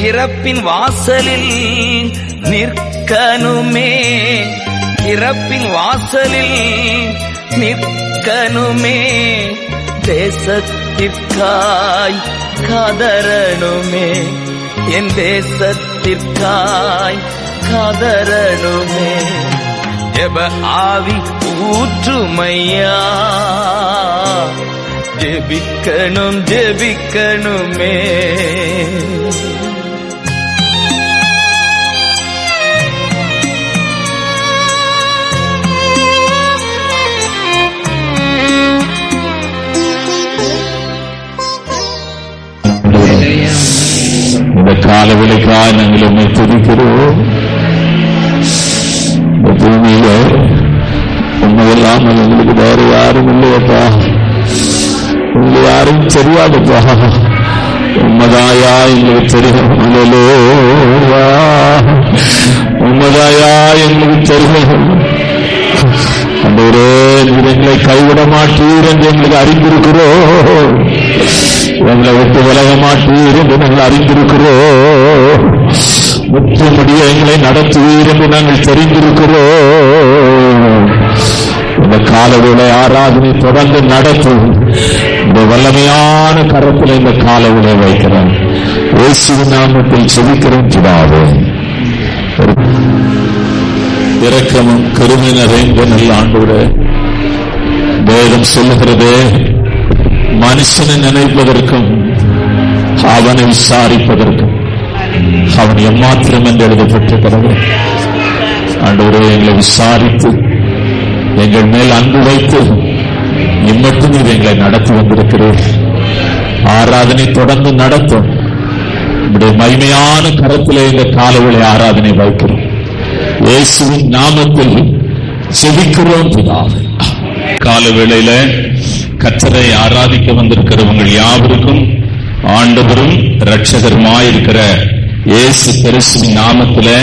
இறப்பின் வாசலில் நிற்கணுமே, இறப்பின் வாசலில் நிற்கணுமே, தேசத்திற்காய் காதரணுமே, என் தேசத்திற்காய் காதரணுமே. ஜெப ஆவி ஊற்றுமையா, ஜெபிக்கணும் ஜெபிக்கணுமே. இந்த காலவெளிக்காக நாங்கள் உண்மை துதிக்கிறோம். இந்த பூமியில உண்மையில்லாமல் எங்களுக்கு வேற யாரும் இல்லையப்பா, உங்களுக்கு யாரும் தெரியாதுப்பா. உண்மைதாயா எங்களுக்கு தெரியும், உண்மைதாயா எங்களுக்கு தெரியும். அண்டவரே, எங்களை கைவிட மாட்டீர் என்று எங்களுக்கு அறிந்திருக்கிறோம், எங்களை விட்டு விலக மாட்டீர் என்று நாங்கள் அறிந்திருக்கிறோம், முற்றுமுடிய எங்களை நடத்துவீர் என்று நாங்கள் தெரிந்திருக்கிறோம். இந்த காலவேளை ஆராதனை தொடர்ந்து நடத்தும் இந்த வல்லமையான கரத்தில் இந்த காலவேளை வைக்கிறோம். இயேசுவின் நாமத்தில் செபிக்கிறோம் பிதாவே. இரக்கமும் கருணை நிறைந்த நல்ல ஆண்டவரே, வேதம் சொல்லுகிறதே, மனுஷனை நினைப்பதற்கும் அவனை விசாரிப்பதற்கும் அவன் எம்மாத்திரம் என்று எழுதப்பட்டிருக்கிறது. ஆண்டவரே, எங்களை விசாரித்து எங்கள் மேல் அன்பு வைத்து இம்மட்டும் இது எங்களை நடத்தி வந்திருக்கிறேன். ஆராதனை தொடர்ந்து நடத்தும் நம்முடைய மகிமையான கரத்திலே இந்த காலவேளை ஆராதனை வைக்கிறோம். இயேசுவின் நாமத்தில் செபிக்கிறோம் பிதாவே. காலவேளையில கர்த்தரை ஆராதிக்க வந்திருக்கிறவங்கள் யாவருக்கும் ஆண்டவரும் இரட்சகருமாயிருக்கிற இயேசு கிறிஸ்துவின் நாமத்திலே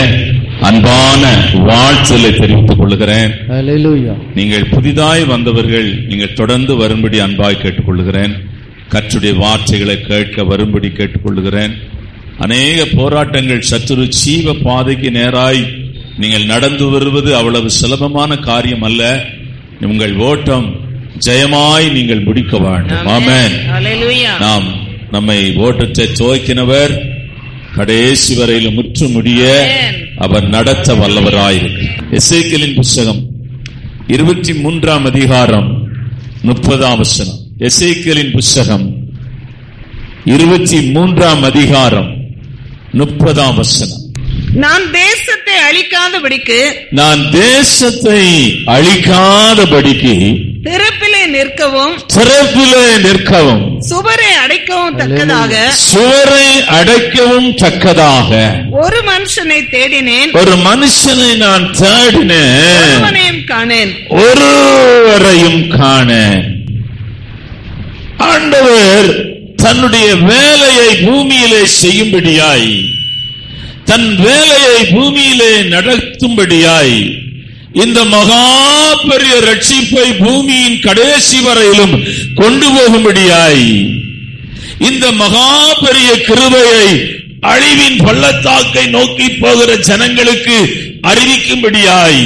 அன்பான வாழ்த்துக்களை தெரிவித்துக் கொள்கிறேன். நீங்கள் புதிதாய் வந்தவர்கள் நீங்கள் தொடர்ந்து வரும்படி அன்பாய் கேட்டுக்கொள்கிறேன். கர்த்தருடைய வார்த்தைகளை கேட்க வரும்படி கேட்டுக்கொள்கிறேன். அநேக போராட்டங்கள், சத்துரு ஜீவ பாதைக்கு நேராய் நீங்கள் நடந்து வருவது அவ்வளவு சுலபமான காரியம் அல்ல. உங்கள் ஓட்டம் ஜெயமாய் நீங்கள் முடிக்க வேண்டும். ஆமென். நாம் நம்மை ஓட்டத்தை துவக்கினவர் கடைசி வரையில் முற்று முடிய அவர் நடத்த வல்லவராயிருக்கிறார். எசேக்கியேலின் புத்தகம் 23ஆம் அதிகாரம் 30ஆம் வசனம். எசேக்கியேலின் புத்தகம் 23ஆம் அதிகாரம் 30ஆம் வசனம். நான் தேசத்தை அழிக்காதபடிக்கு திறப்பிலே நிற்கவும் சுவரை அடைக்கவும் தக்கதாக ஒரு மனுஷனை தேடினேன், ஒரு மனுஷனை நான் தேடினேன், ஒருவரையும் காணேன். ஆண்டவர் தன்னுடைய வேலையை பூமியிலே செய்யும்படியாய், தன் வேலையை பூமியிலே நடத்தும்படியாய், இந்த மகா பெரிய ரட்சிப்பை பூமியின் கடைசி வரையிலும் கொண்டு போகும்படியாய், இந்த மகா பெரிய கிருபையை அழிவின் பள்ளத்தாக்கை நோக்கி போகிற ஜனங்களுக்கு அறிவிக்கும்படியாய்,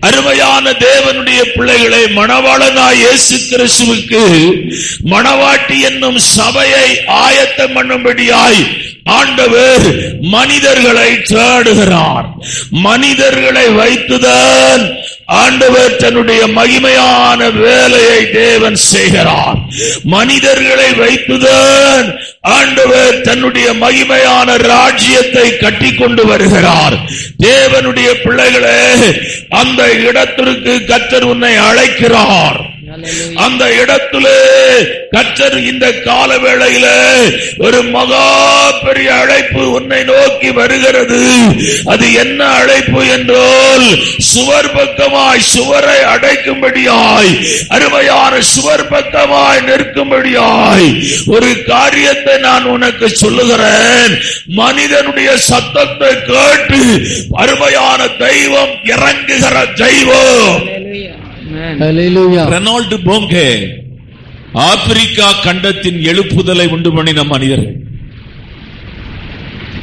அருமையான தேவனுடைய பிள்ளைகளை மணவாளனாய் இயேசு கிறிஸ்துவுக்கு மணவாட்டி என்னும் சபையை ஆயத்தம் பண்ணும்படியாய் ஆண்டவர் மனிதர்களை தேடுகிறார். மனிதர்களை வைத்துதான் ஆண்டவர் தன்னுடைய மகிமையான வேலையை தேவன் செய்கிறார். மனிதர்களை வைத்துதான் ஆண்டவர் தன்னுடைய மகிமையான ராஜ்யத்தை கட்டி கொண்டு வருகிறார். தேவனுடைய பிள்ளைகளே, அந்த இடத்திற்கு கர்த்தர் உன்னை அழைக்கிறார். அந்த இடத்திலே கர்த்தர் இந்த கால வேளையில ஒரு மகா பெரிய அழைப்பு உன்னை நோக்கி வருகிறது. அது என்ன அழைப்பு என்றால், சுவர் பக்கமாய் சுவரை அடைக்கும்படியாய், அருமையான சுவர் பக்கமாய் நிற்கும்படியாய் ஒரு காரியத்தை நான் உனக்கு சொல்லுகிறேன். மனிதனுடைய சத்தத்தை கேட்டு அருமையான தெய்வம் இறங்குகிற தெய்வம். ரெனால்டு போங்கே ஆப்பிரிக்கா கண்டத்தின் எழுப்புதலை உண்டு பண்ணின மனிதர்கள்.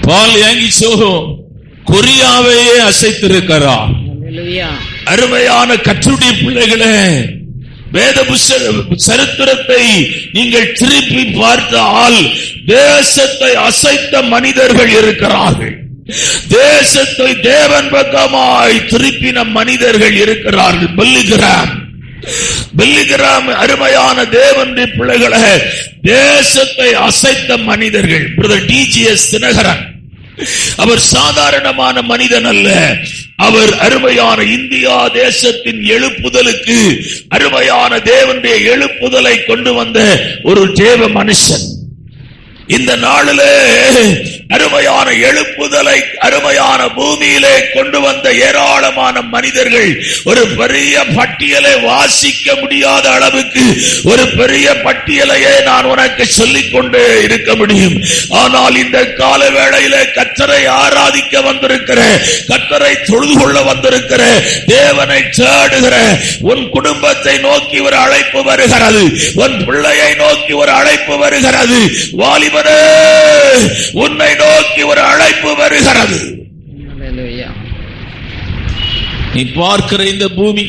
பால் ஏங்கிச்சோ கொரியாவையே அசைத்திருக்கிறார். அருமையான கர்த்தருடைய பிள்ளைகளே, வேத சரித்திரத்தை நீங்கள் திருப்பி பார்த்தால் தேசத்தை அசைத்த மனிதர்கள் இருக்கிறார்கள். தேசத்தை தேவன் பக்கமாய் திருப்பின மனிதர்கள் இருக்கிறார்கள். பில்லிகிராம் அருமையான தேவனுடைய பிள்ளைகளே, தேசத்தை அசைத்த மனிதர்கள். பிரதர் டிஜிஎஸ் தினகரன் அவர் சாதாரணமான மனிதன் அல்ல. அவர் அருமையான இந்தியா தேசத்தின் எழுப்புதலுக்கு அருமையான தேவனுடைய எழுப்புதலை கொண்டு வந்த ஒரு தேவ மனுஷன். இந்த நாளிலே அருமையான எழுப்புதலை அருமையான பூமியிலே கொண்டு வந்த ஏராளமான மனிதர்கள். ஒரு பெரிய பட்டியலை வாசிக்க முடியாத அளவுக்கு ஒரு பெரிய பட்டியலையே நான் உனக்கு சொல்லிக் கொண்டே இருக்க முடியும். ஆனால் இந்த கால வேளையிலே கர்த்தரை ஆராதிக்க வந்திருக்கிற, கர்த்தரை தொழுது கொள்ள வந்திருக்கிற, தேவனை தேடுகிற உன் குடும்பத்தை நோக்கி ஒரு அழைப்பு வருகிறது. உன் பிள்ளையை நோக்கி ஒரு அழைப்பு வருகிறது. வாலிபனே, உன்னை நோக்கி ஒரு அழைப்பு வருகிறது. நீ பார்க்கிற இந்த பூமி,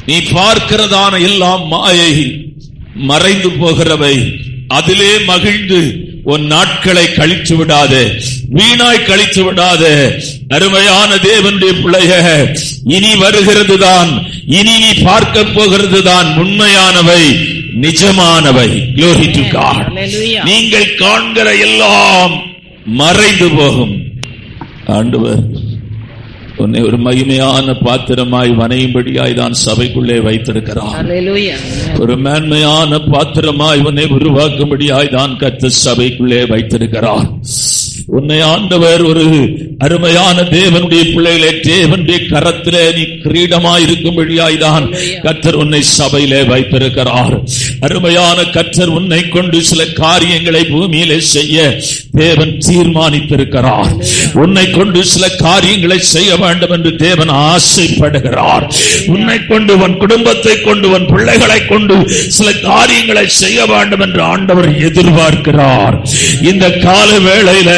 நீ பார்க்கிறதான எல்லாம் மாயை, மறைந்து போகிறவை. அதிலே மகிழ்ந்து உன் நாட்களை கழித்து விடாதே, வீணாய் கழித்து விடாதே. அருமையான தேவனுடைய பிள்ளைய, இனி வருகிறதுதான், இனி நீ பார்க்க போகிறதுதான் உண்மையானவை, நிஜமானவை. Glory to God. நீங்கள் காண்கிற எல்லாம் மறைந்து போகும். ஆண்டவர் உன்னை ஒரு மகிமையான பாத்திரமாய் வனையும்படியாய் தான் சபைக்குள்ளே வைத்திருக்கிறார். ஒரு மேன்மையான பாத்திரமாய் உன்னை உருவாக்கும்படியாய் தான் கர்த்தர் சபைக்குள்ளே வைத்திருக்கிறார். உன்னை ஆண்டவர் ஒரு அருமையான தேவனுடைய பிள்ளைகளே, தேவனுடைய கரத்திலே நீ கிரீடமாய் இருக்கும்படியாய் தான் கர்த்தர் உன்னை சபையிலே வைத்திருக்கிறார். அருமையான கர்த்தர் உன்னை கொண்டு சில காரியங்களை பூமியிலே செய்ய தேவன் தீர்மானித்திருக்கிறார். உன்னை கொண்டு சில காரியங்களை செய்ய வேண்டும் என்று தேவன் ஆசைப்படுகிறார். உன்னை கொண்டு, உன் குடும்பத்தை கொண்டு, உன் பிள்ளைகளை கொண்டு சில காரியங்களை செய்ய வேண்டும் என்று ஆண்டவர் எதிர்பார்க்கிறார். இந்த கால வேளையில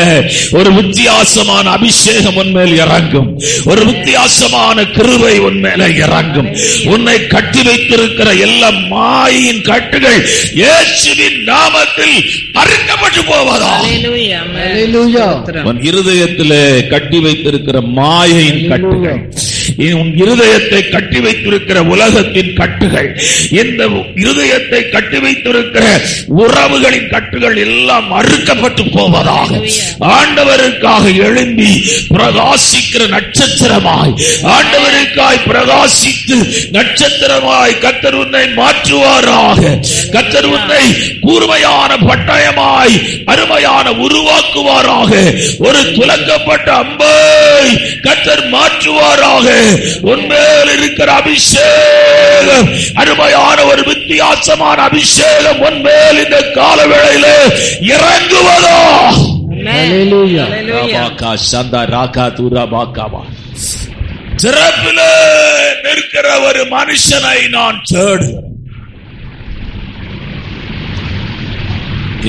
ஒரு வித்தியாசமான அபிஷேகம் உன்மேல் இறங்கும். ஒரு வித்தியாசமான கிருபை உன்மேல இறங்கும். உன்னை கட்டி வைத்திருக்கிற எல்லா மாயின் கட்டுகள் இயேசுவின் நாமத்தில் அறுக்கப்பட்டு போவதாக. உன் இருதயத்திலே கட்டி வைத்திருக்கிற மாயையின் கட்டுகள், உன் இருதயத்தை கட்டி வைத்திருக்கிற உலகத்தின் கட்டுகள், இந்த இருதயத்தை கட்டி வைத்திருக்கிற உறவுகளின் கட்டுகள் எல்லாம் அறுக்கப்பட்டு போவதாக. ஆண்டவருக்காக எழும்பி பிரகாசிக்கிற நட்சத்திரமாய், ஆண்டவருக்காய் பிரகாசித்து நட்சத்திரமாய் கர்த்தர் உன்னை மாற்றுவாராக. கர்த்தர் உன்னை கூர்மையான பட்டயமாய் அருமையான உருவாக்குவாராக. ஒரு துலக்கப்பட்ட அம்பை கர்த்தர் மாற்றுவாராக. உன்மேல் இருக்கிற அபிஷேகம், அருமையான ஒரு வித்தியாசமான அபிஷேகம் உன்மேல் இந்த கால வேளையிலே இறங்குவதோ. சிறப்பிலே நிற்கிற ஒரு மனுஷனை நான் தேடுகிறேன்.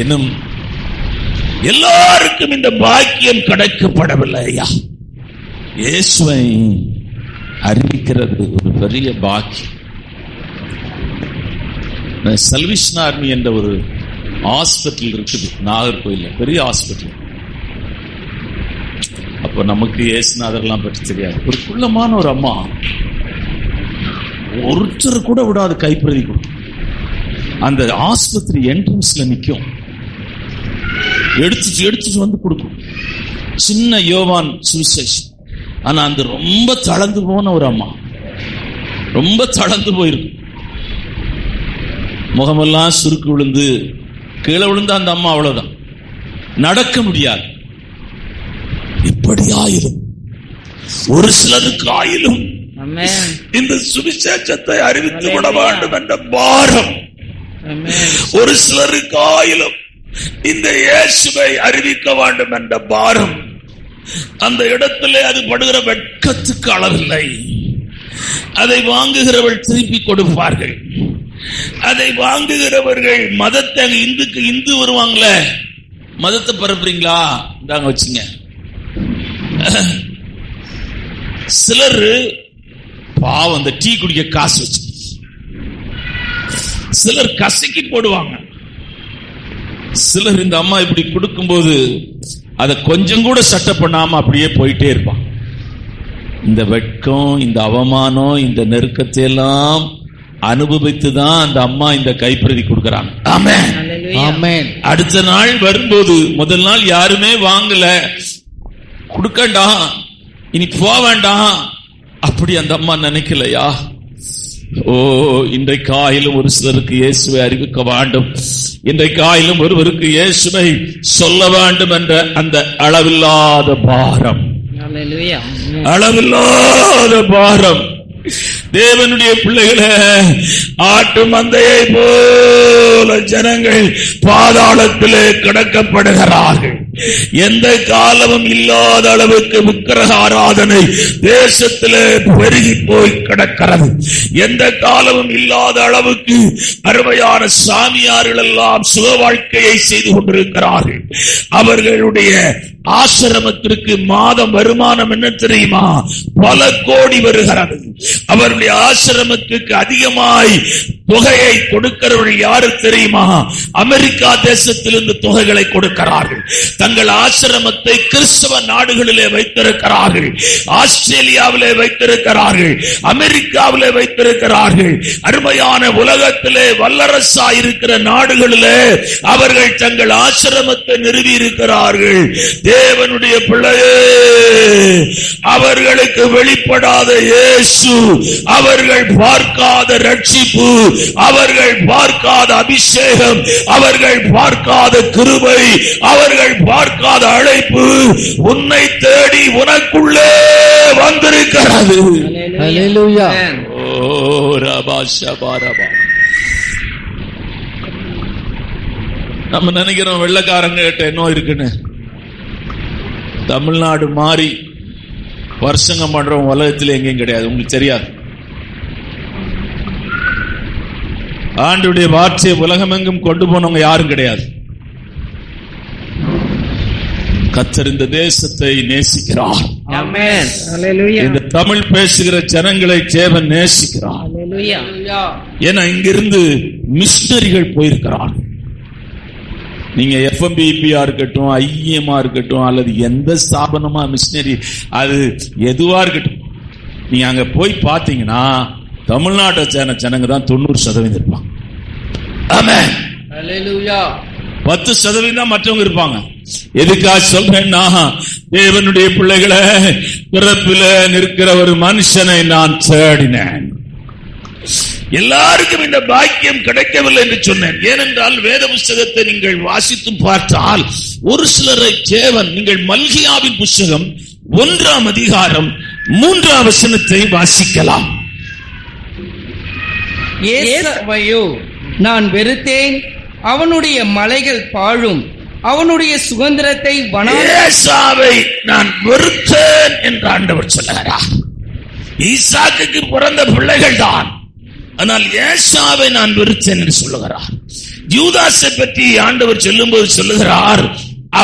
இன்னும் எல்லாருக்கும் இந்த பாக்கியம் கிடைக்கப்படவில்லை. ஐயா, இயேசுவை அறிவிக்கிறது ஒரு பெரிய பாக்கியம். சல்வேஷன் ஆர்மி என்ற ஒரு ஹாஸ்பிட்டல் இருக்குது நாகர்கோயில், பெரிய ஹாஸ்பிட்டல். அப்ப நமக்கு இயேசுநாதர்லாம் பற்றி தெரியாது. ஒரு குள்ளமான ஒரு அம்மா, ஒருத்தர் கூட விடாது கைப்பிரதி கொடுக்கும். அந்த ஆஸ்பத்திரி என்ட்ரன்ஸ்ல நிற்கும், எடுத்துட்டு வந்து கொடுக்கும். சின்ன யோவான் சுவிசேஷம். ஆனா அந்த ரொம்ப தளர்ந்து போன ஒரு அம்மா, ரொம்ப தளர்ந்து போயிருக்கு. முகமெல்லாம் சுருக்கு விழுந்து கீழே விழுந்த அந்த அம்மா அவ்வளவுதான், நடக்க முடியாது. இப்படியாயிரும் ஒரு சிலருக்கு ஆயிலும் இந்த சுவிசேஷத்தை அறிவித்து விட வேண்டும் என்ற பாரம், ஒரு சிலருக்கு ஆயிலும் இந்த இயேசுவை அறிவிக்க வேண்டும் என்ற பாரம். அந்த இடத்திலே அது படுகிற வெட்கத்துக்கு அளவில்லை. அதை வாங்குகிறவர்கள் திருப்பி கொடுப்பார்கள். அதை வாங்குகிறவர்கள் மதத்தை, இந்து வருவாங்களே, மதத்தை பரப்புறீங்களா, இந்தாங்க வச்சுங்க, சிலர் பாவம் அந்த டீ குடிக்க காசு வச்சு சிலர் கசக்கி போடுவாங்க. சிலர் இந்த அம்மா இப்படி கொடுக்கும்போது அதை கொஞ்சம் கூட சட்டை பண்ணாம அப்படியே போயிட்டே இருப்பான். இந்த வெட்கம், இந்த அவமானம், இந்த நெருக்கத்தை எல்லாம் அனுபவித்துதான் அந்த அம்மா இந்த கைப்பிரதி கொடுக்கறாங்க. ஆமென், ஆமென். அடுத்த நாள் வரும்போது, முதல் நாள் யாருமே வாங்கல, கொடுக்கண்டா, இனி போக வேண்டாம் அப்படி அந்த அம்மா நினைக்கலையா? ஓ, இன்றைக்காயிலும் ஒரு சிலருக்கு இயேசுவை அறிவிக்க வேண்டும், இன்றைக்காயிலும் ஒருவருக்கு இயேசுவை சொல்ல வேண்டும் என்ற அந்த அளவில்லாத பாரம், அளவில்லாத பாரம். தேவனுடைய பிள்ளைகளே, ஆட்டு மந்தையை போல ஜனங்கள் பாதாளத்திலே கிடக்கப்படுகிறார்கள். எந்த காலமும் இல்லாத அளவுக்கு விக்கிரக ஆராதனை தேசத்திலே பெருகி போய் கிடக்கிறது. எந்த காலமும் இல்லாத அளவுக்கு அருமையான சாமியார்கள் எல்லாம் சுக வாழ்க்கையை செய்து கொண்டிருக்கிறார்கள். அவர்களுடைய ஆசிரமத்திற்கு மாதம் வருமானம் என்ன தெரியுமா? பல கோடி வருகிறது. அவருடைய ஆசிரமத்திற்கு அதிகமாய் தொகையை கொடுக்கிறவர்கள் யாரு தெரியுமா? அமெரிக்கா தேசத்திலிருந்து தொகைகளை கொடுக்கிறார்கள். தங்கள் ஆசிரமத்தை கிறிஸ்தவ நாடுகளிலே வைத்திருக்கிறார்கள், ஆஸ்திரேலியாவிலே வைத்திருக்கிறார்கள், அமெரிக்காவிலே வைத்திருக்கிறார்கள். அருமையான உலகத்திலே வல்லரசா இருக்கிற நாடுகளிலே அவர்கள் தங்கள் ஆசிரமத்தை நிறுவி இருக்கிறார்கள். தேவனுடைய பிள்ளையே, அவர்களுக்கு வெளிப்படாத இயேசு, அவர்கள் பார்க்காத ரட்சிப்பு, அவர்கள் பார்க்காத அபிஷேகம், அவர்கள் பார்க்காத கிருபை, அவர்கள் பார்க்காத அழைப்பு உன்னை தேடி உனக்குள்ளே வந்திருக்கிறது. ஹல்லேலூயா. ஓ ரபா ஷபா ரபா. நம்ம நினைக்கிறோம் வெள்ளக்காரங்க கிட்ட என்ன இருக்குன்னு. தமிழ்நாடு மாறி வருஷங்க பண்றோம் உலகத்தில் எங்கேயும் கிடையாது. உங்களுக்கு தெரியாது. ஆண்டுடைய வார்த்தையை உலகமெங்கும் கொண்டு போனவங்க யாரும் கிடையாது. கர்த்தர் இந்த தேசத்தை நேசிக்கிறார். ஆமென். ஹல்லேலூயா. இந்த தமிழ் பேசுகிற ஜனங்களை தேவன் நேசிக்கிறார். ஹல்லேலூயா. ஏன்னா இங்கிருந்து மிஷனரிகள் போயிருக்கிறார். நீங்க FMBPயா இருக்கட்டும், IEMA இருக்கட்டும், அல்லது எந்த ஸ்தாபனமா மிஷனரி, அது எதுவா இருக்கட்டும், நீங்க அங்க போய் பாத்தீங்கன்னா தமிழ்நாட்டை சேர்ந்த ஜனங்க தான் 90% இருப்பாங்க. ஆமென். ஹல்லேலூயா. 10% மற்றவங்க இருப்பாங்க. எதுக்காக சொல்றேன்னா, தேவனுடைய பிள்ளைகளை, பிறப்பில நிற்கிற ஒரு மனுஷனை நான் தேடினேன். எல்லாருக்கும் இந்த பாக்கியம் கிடைக்கவில்லை என்று சொன்னேன். ஏனென்றால் வேத புஸ்தகத்தை நீங்கள் வாசித்து பார்த்தால் ஒரு சிலரை தேவன், நீங்கள் மல்கியாவின் புஸ்தகம் 1ஆம் அதிகாரம் 3ஆம் வசனத்தை வாசிக்கலாம். ஏசாவையோ நான் வெறுத்தேன், அவனுடைய மலைகள் பாழும், அவனுடைய சுதந்திரத்தை ஏசாவை நான் வெறுத்தேன் என்று ஆண்டவர் சொல்லுகிறார். ஈசாக்குக்கு பிறந்த பிள்ளைகள் தான், ஆனால் ஏசாவை நான் வெறுத்தேன் என்று சொல்லுகிறார். யூதாசை பற்றி ஆண்டவர் சொல்லும்போது சொல்லுகிறார்,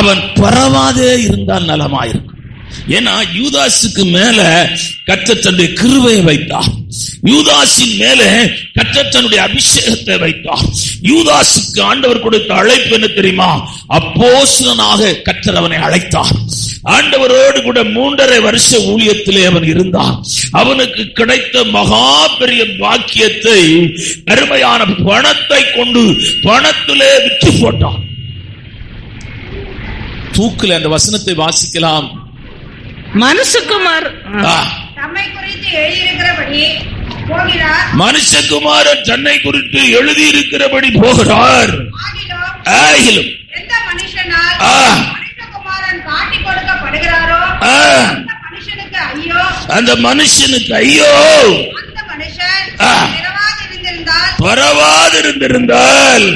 அவன் பரவாதே இருந்தால் நலமாயிருக்கும். ஏன்னா யூதாசுக்கு மேல கர்த்தர் தன்னுடைய கிருபையை வைத்தார். யூதாசின் மேலே கர்த்தர் தன்னுடைய அபிஷேகத்தை வைத்தார். யூதாசுக்கு ஆண்டவர் கொடுத்த அழைப்பு என்ன தெரியுமா? அப்போஸ்தலனாக கர்த்தர் அவனை அழைத்தார். ஆண்டவரோடு கூட 3.5 வருஷ ஊழியத்திலே அவன் இருந்தான். அவனுக்கு கிடைத்த மகா பெரிய பாக்கியத்தை அருமையான பணத்தை கொண்டு பணத்திலே விற்று போட்டான். தூக்கில் அந்த வசனத்தை வாசிக்கலாம். மனுஷகுமார் தம்மை குறித்து எழுதியிருக்கிறபடி போகிறார். மனுஷகுமாரன் தன்னை குறித்து எழுதியிருக்கிறபடி போகிறார். ஆகிலும் எந்த மனுஷனால் மனுஷகுமாரன் காட்டிக் கொடுக்கப்படுகிறாரோ அந்த மனுஷனுக்கு ஐயோ, அந்த மனுஷனுக்கு ஐயோ. அந்த மனுஷன் பரவாதிருந்திருந்தால்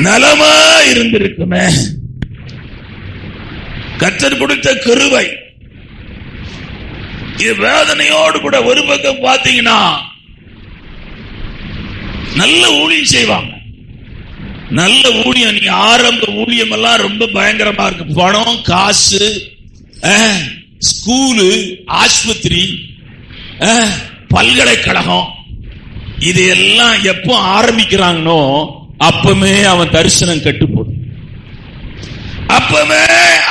நலமா இருந்திருக்குமே. கர்த்தர் கொடுத்த கிருபை இது வேதனையோடு கூட. ஒரு பக்கம் பாத்தீங்கன்னா நல்ல ஊழியம் செய்வாங்க, நல்ல ஊழியம். நீ ஆரம்ப ஊழியம் எல்லாம் ரொம்ப பயங்கரமா இருக்கு. பணம், காசு, ஸ்கூலு, ஆஸ்பத்திரி, பல்கலைக்கழகம், இதையெல்லாம் எப்போ ஆரம்பிக்கிறாங்கன்னோ அப்பமே அவன் தரிசனம் கெட்டு போடும். அப்பவே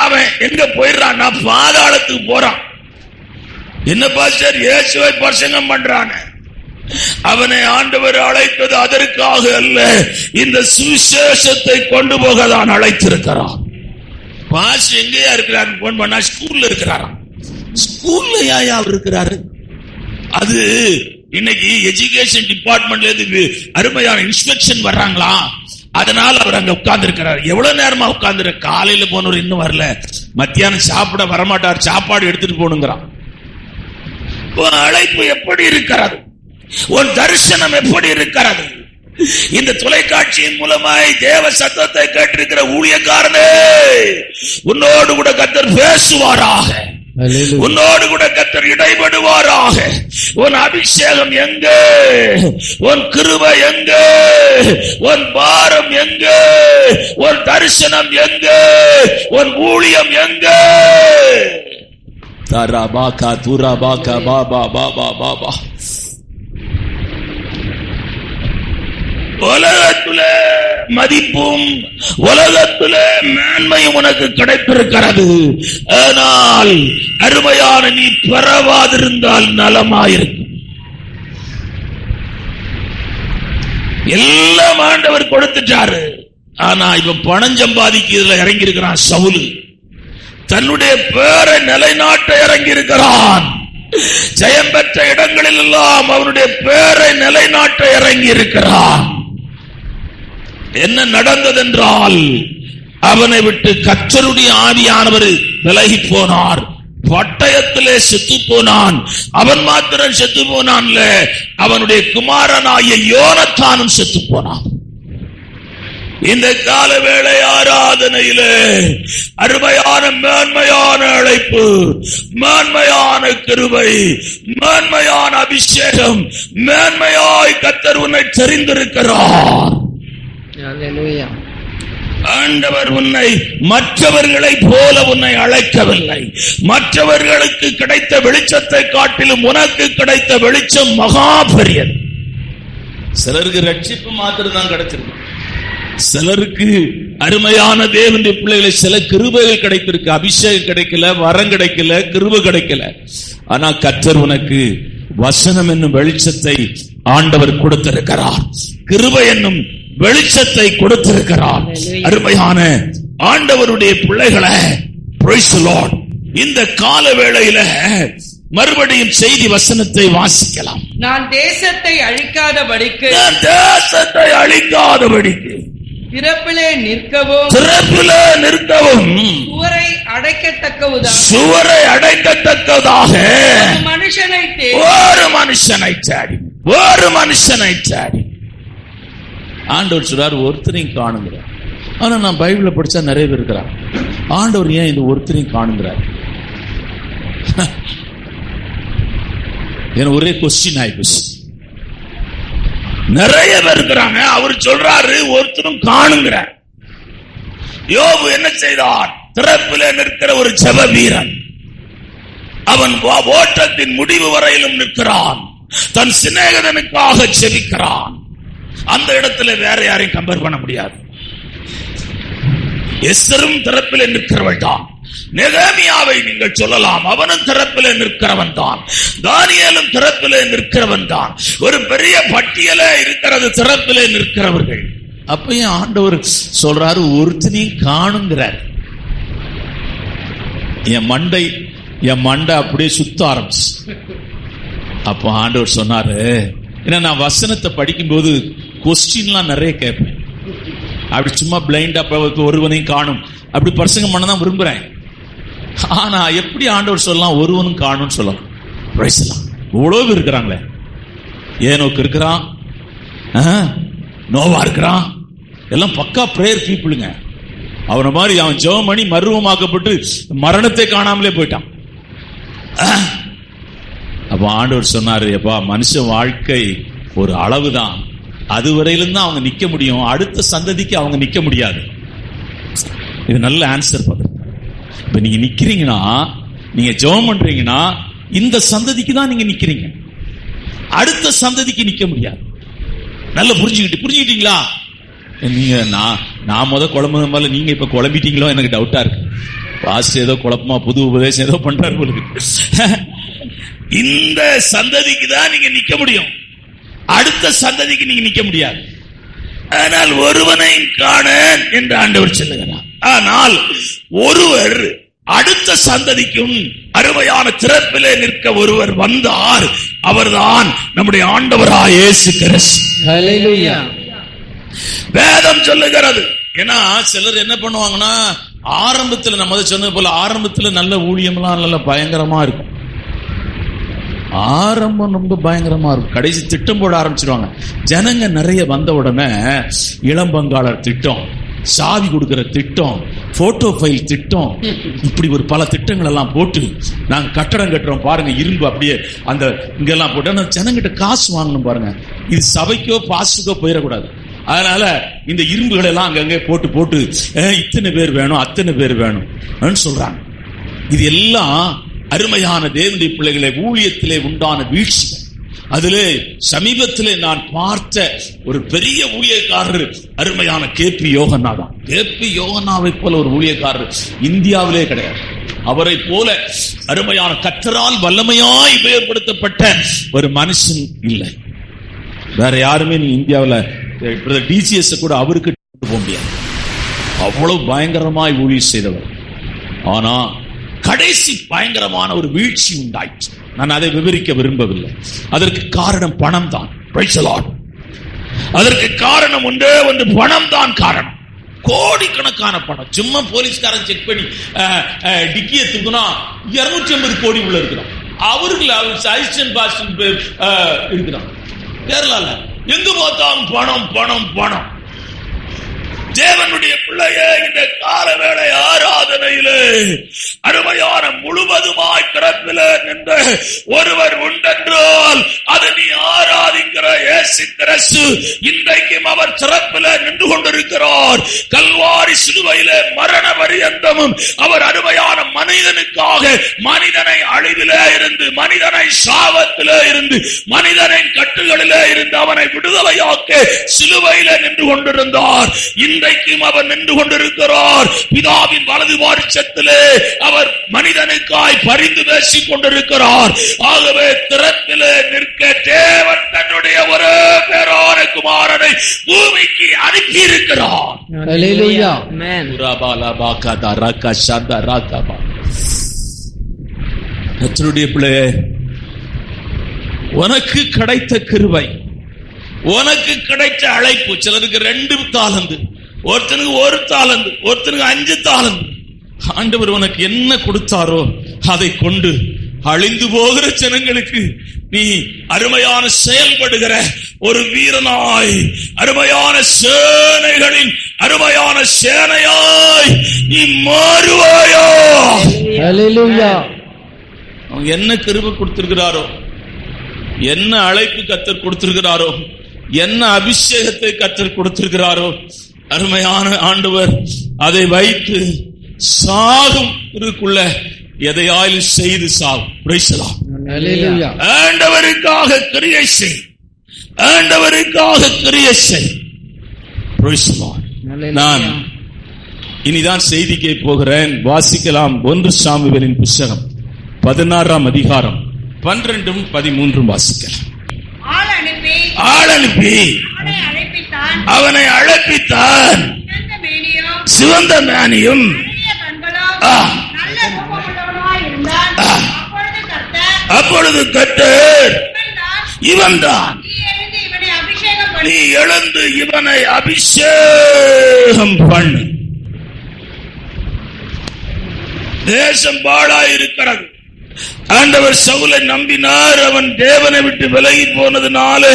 அவன் எங்க போயிடுறான்னா பாதாளத்துக்கு போறான். என்ன பாஸ்டர் இயேசுவை பிரசங்கம் பண்றான? அவனை ஆண்டவர் அழைத்தது அதற்காக அல்ல, இந்த சுவிசேஷத்தை கொண்டு போக தான் அழைத்திருக்கிறான். பாஸ்டர் எங்கேயா இருக்கிறார்? போன் பண்ணா ஸ்கூல்ல இருக்கிறாராம். ஸ்கூல்ல யாயா இருக்கிறாரு? அது இன்னைக்கு எஜுகேஷன் டிபார்ட்மெண்ட்ல இருந்து அருமையான இன்ஸ்பெக்ஷன் வர்றாங்களா, அதனால அவர் அங்க உட்கார்ந்து இருக்கிறார். எவ்வளவு நேரமா உட்கார்ந்து? காலையில போனவர் இன்னும் வரல, மத்தியானம் சாப்பிட வரமாட்டார், சாப்பாடு எடுத்துட்டு போனுங்கிறான். உன் அழைப்பு எப்படி இருக்கிறது? உன் தரிசனம் எப்படி இருக்கிறது? இந்த தொலைக்காட்சியின் மூலமாய் தேவ சத்தத்தை கேட்டிருக்கிற ஊழியக்காரனே, உன்னோடு கூட கர்த்தர் பேசுவாராக, உன்னோடு கூட கர்த்தர் இடைபடுவாராக. உன் அபிஷேகம் எங்கே? உன் கிருபை எங்கே? உன் பாரம் எங்கே? உன் தரிசனம் எங்கே? உன் ஊழியம் எங்கே? தரபாகா துரபாகா பாபா பாபா பாபா. உலகத்திலே மதிப்பும் உலகத்திலே மேன்மையும் உனக்கு கிடைத்திருக்கிறது. ஆனால் அருமையான நீ பெறவாதிருந்தால் நலமாயிருக்கும். எல்லாம் ஆண்டவர் கொடுத்துட்டாரு. ஆனா இவன் பணம் சம்பாதிக்கிறதுல இறங்கி இருக்கிறான். சவுல் தன்னுடைய பேரை நிலைநாட்ட இறங்கி இருக்கிறான். ஜெயம் பெற்ற இடங்களில் எல்லாம் அவனுடைய பேரை நிலைநாட்ட இறங்கி இருக்கிறான். என்ன நடந்தது என்றால், அவனை விட்டு கர்த்தருடைய ஆவியானவர் விலகி போனார். பட்டயத்திலே செத்து போனான். அவன் மாத்திரம் செத்து போனான்ல, அவனுடைய குமாரனாகிய யோனத்தானும் செத்து போனான். இந்த கால வேளை ஆராதனையிலே அருமையான மேன்மையான அழைப்பு, மேன்மையான கிருபை, மேன்மையான அபிஷேகம், மேன்மையாய் கர்த்தர் உன்னை தெரிந்திருக்கிறார். ஆண்டவர் உன்னை மற்றவர்களை போல உன்னை அழைக்கவில்லை. மற்றவர்களுக்கு கிடைத்த வெளிச்சத்தை காட்டிலும் உனக்கு கிடைத்த வெளிச்சம் மகா பெரியது. சிலருக்கு ரட்சிப்பு மாத்திரம் தான் கிடைச்சிருக்கு. சிலருக்கு அருமையான தேவனுடைய பிள்ளைகளை சில கிருபைகள் கிடைத்திருக்கு. அபிஷேகம் கிடைக்கல, வரம் கிடைக்கல, கிருபை கிடைக்கல. ஆனா கர்த்தர் உனக்கு வசனம் என்னும் வெளிச்சத்தை ஆண்டவர் கொடுத்திருக்கிறார். கிருபை என்னும் வெளிச்சத்தை கொடுத்திருக்கிறார். அருமையான ஆண்டவருடைய பிள்ளைகளை, பிரைஸ் தி லார்ட், இந்த கால வேளையில மறுபடியும் செய்தி வசனத்தை வாசிக்கலாம். நான் தேசத்தை அழிக்காதபடிக்கு திறப்பிலே நிற்கவும் சுவரை அடைக்கத்தக்கதாக ஒரு மனுஷனை தேடி ஆண்டவர் சொல்றார், ஒருத்தரையும் காணுங்கிறார். ஆனா நான் பைபிள படிச்சா நிறைய பேர் இருக்கிறார். ஆண்டவர் ஏன் இந்த ஒருத்தரையும் காணுங்கிறார்? ஒரே கொஸ்டின் ஆயிடுச்சு. நிறைய பேர் இருக்கிறாங்க, அவர் சொல்றாரு ஒருத்தரும் காணுங்கிறார். யோபு என்ன செய்தார்? திறப்பிலே நிற்கிற ஒரு ஜெப வீரன். அவன் ஓட்டத்தின் முடிவு வரையிலும் நிற்கிறான். தன் சிநேகிதனுக்காக ஜெபிக்கிறான். அந்த இடத்துல வேற யாரையும் கம்பேர் பண்ண முடியாது. எஸ்தரும் திறப்பிலே நிற்கிறவள் தான். நெகேமியாவை நீங்கள் சொல்லலாம், அவனும் திறப்பிலே நிற்கிறவன் தான். தானியேலும் திறப்பிலே நிற்கிறவன் தான். ஒரு பெரிய பட்டியலே இருக்கிறது திறப்பிலே நிற்கிறவர்கள். அப்பயும் ஆண்டவர் சொல்றாரு, ஒருத்தனையும் காணுங்கிறார். என் மண்டை அப்படியே சுத்த ஆரம்பிச்சு. அப்ப ஆண்டவர் சொன்னாரு, ஏன்னா நான் வசனத்தை படிக்கும்போது கொஸ்டின்லாம் நிறைய கேட்பேன். அப்படி சும்மா பிளைண்டா ஒருவனையும் காணும் அப்படி பிரசங்கம் பண்ண தான் விரும்புறேன். ஆனா எப்படி ஆண்டவர் சொல்லலாம் ஒருவனும் காணும்னு சொல்லலாம்? இவ்வளவு இருக்கிறாங்களே, ஏனோக்கு இருக்கிறான், நோவா இருக்கிறான், எல்லாம் பக்கா பிரேயர் பீப்புளுங்க. அவனை மாதிரி அவன் ஜெபம் பண்ணி மர்வமாக்கப்பட்டு மரணத்தை காணாமலே போயிட்டான். அப்ப ஆண்டவர் சொன்னாரு, எப்பா மனுஷ வாழ்க்கை ஒரு அளவுதான், அதுவரையிலும் தான் அவங்க நிக்க முடியும், அடுத்த சந்ததிக்கு அவங்க நிக்க முடியாது. இது நல்ல ஆன்சர் பண்ணு. இப்ப நீங்க நிக்கிறீங்கன்னா நீங்க ஜெபம் பண்றீங்கன்னா இந்த சந்ததிக்கு தான் நீங்க நிக்கிறீங்க, அடுத்த சந்ததிக்கு நிக்க முடியாது. நல்லா புரிஞ்சுக்கிட்டீங்களா? நீங்க நான் குழம்பு மேல நீங்க இப்ப குழம்பிட்டீங்களோ எனக்கு டவுட்டா இருக்கு. பாஸ்டர் ஏதோ குழப்பமா புது உபதேசம் ஏதோ பண்றாரு உங்களுக்கு. இந்த சந்ததிக்கு தான் நீங்க நிக்க முடியும், அடுத்த சந்ததிக்கு நீங்க நிக்க முடியாது. ஆனால் ஒருவனை காண என்று ஆண்டவர் சொல்லுகிறார். ஆனால் ஒருவர் அடுத்த சந்ததிக்கும் அருமையான திறப்பிலே நிற்க ஒருவர் வந்தார், அவர்தான் நம்முடைய ஆண்டவராகிய இயேசு கிறிஸ்து. ஹல்லேலூயா. வேதம் சொல்லுகிறது. ஏன்னா சிலர் என்ன பண்ணுவாங்கன்னா, ஆரம்பத்தில் நம்ம சொன்னது போல ஆரம்பத்துல நல்ல ஊழியம்லாம் நல்ல பயங்கரமா இருக்கும், ஆரம்பம் ரொம்ப பயங்கரமா இருக்கும், கடைசி திட்டம் போட ஆரம்பிச்சிருவாங்க. ஜனங்க நிறைய வந்த உடனே இளம்பங்காளர் திட்டம், சாவி கொடுக்கிற திட்டம், போட்டோ ஃபைல் திட்டம், இப்படி ஒரு பல திட்டங்கள் எல்லாம் போட்டு நாங்க கட்டடம் கட்டுறோம் பாருங்க, இரும்பு அப்படியே அந்த இங்கெல்லாம் போட்டு ஜனங்கிட்ட காசு வாங்கணும் பாருங்க. இது சபைக்கோ பாஸ்டுக்கோ போயிடக்கூடாது. அதனால இந்த இரும்புகளை எல்லாம் அங்கங்கே போட்டு போட்டு இத்தனை பேர் வேணும் அத்தனை பேர் வேணும் சொல்றாங்க. இது எல்லாம் அருமையான தேவனுடைய பிள்ளைகளை ஊழியத்திலே உண்டான வீழ்ச்சிகள். அதிலே சமீபத்திலே நான் பார்த்த ஒரு பெரிய ஊழியக்காரர் அருமையான கேபி யோகன்னா தான். கேபி யோகன்னாவை போல ஒரு ஊழியக்காரர் இந்தியாவிலே கிடையாது. அவரை போல அருமையான கர்த்தரால் வல்லமையாய் உபயோகப்படுத்தப்பட்ட ஒரு மனுஷன் இல்லை. வேற யாருமே நீ இந்தியாவில் டிசிஎஸ் கூட அவருக்கு போக முடியாது, அவ்வளவு பயங்கரமாய் ஊழியம் செய்தவர். ஆனா கடைசி பயங்கரமான ஒரு வீழ்ச்சி உண்டாயிற்று. நான் அதை விவரிக்க விரும்பவில்லை. அதற்கு காரணம் பணம் தான். Price the Lord. அதற்கு காரணம் ஒன்றே ஒன்று, பணம் தான் காரணம். கோடிக்கணக்கான பணம். சும்மா போலீஸ்காரன் செக் பண்ணி டிக்கியை தூக்குனா 250 கோடி உள்ள இருக்கிறான். அவருக்கு அசிஸ்டன்ட் பாஸ்டர் இருக்கிறான் கேரளால. எங்கு பார்த்தாலும் பணம் பணம் பணம். தேவனுடைய பிள்ளையே, இந்த கால வேளை ஆராதனையிலே அருமையான முழுவதுமாய் திறப்பிலே நின்ற ஒருவர் உண்டென்றால் அது நீ ஆராதிக்கிற இயேசு கிறிஸ்து. இன்றைக்கும் அவர் திறப்பிலே நின்று கொண்டிருக்கிறார். கல்வாரி சிலுவையிலே மரண பரியந்தமும் அவர் அருமையான மனிதனுக்காக மனிதனை அழிவிலே இருந்து, மனிதனை சாபத்திலே இருந்து, மனிதனின் கட்டுகளிலே இருந்து அவனை விடுதலையாக்க சிலுவையிலே நின்று கொண்டிருந்தார். இன்றைக்கும் அவர் நின்று கொண்டிருக்கிறார். பிதாவின் வலது வாரிசத்திலே அவர் மனிதனுக்காய் பரிந்து பேசிக் கொண்டிருக்கிறார். ஆகவே திறப்பிலே நிற்க தேவன் தன்னுடைய ஒரு பேரான குமாரனை பூமிக்கு அனுப்பி இருக்கிறார். ஹல்லேலூயா. கர்த்தருடைய பிள்ளையே, உனக்கு கிடைத்த கிருபை, உனக்கு கிடைத்த அழைப்பு. சிலருக்கு 2 தாலந்து, ஒருத்தனுக்கு 1 தாலந்து, ஒருத்தனுக்கு 5 தாலந்து. ஆண்டவர் உனக்கு என்ன கொடுத்தாரோ அதை கொண்டு அழிந்து போகிற ஜனங்களுக்கு நீ அருமையான செயல்படுகிற ஒரு வீரனாய், அருமையான சேனைகளின் அருமையான சேனையாய் நீ மாறுவாயோ. ஹல்லேலூயா. அவங்க என்ன கிருபை கொடுத்திருக்கிறாரோ, என்ன அழைப்பு கர்த்தர் கொடுத்திருக்கிறாரோ, என்ன அபிஷேகத்தை கர்த்தர் கொடுத்திருக்கிறாரோ, அருமையான ஆண்டவர் அதை வைத்து சாகும் இருக்குள்ள எதையாலும் செய்து சாகும். Praise the Lord. ஹல்லேலூயா. ஆண்டவருக்காக கிரியை செய், ஆண்டவருக்காக கிரியை செய். Praise the Lord. நான் இனிதான் செய்திக்கு போகிறேன். வாசிக்கலாம். 1 சாமுவேலின் புத்தகம் 16ஆம் அதிகாரம் 12-13 வாசிக்கலாம். ஆள் அனுப்பி அவனை அழைப்பித்தான். சிவந்த மேனியும் அப்பொழுது கர்த்தர் இவன் தான், நீ எழுந்து இவனை அபிஷேகம் பண்ணு. தேசம் பாழாயிருக்கிறது, ஆண்டவர் சவுலை நம்பினார். அவன் தேவனை விட்டு விலகி போனதுனாலே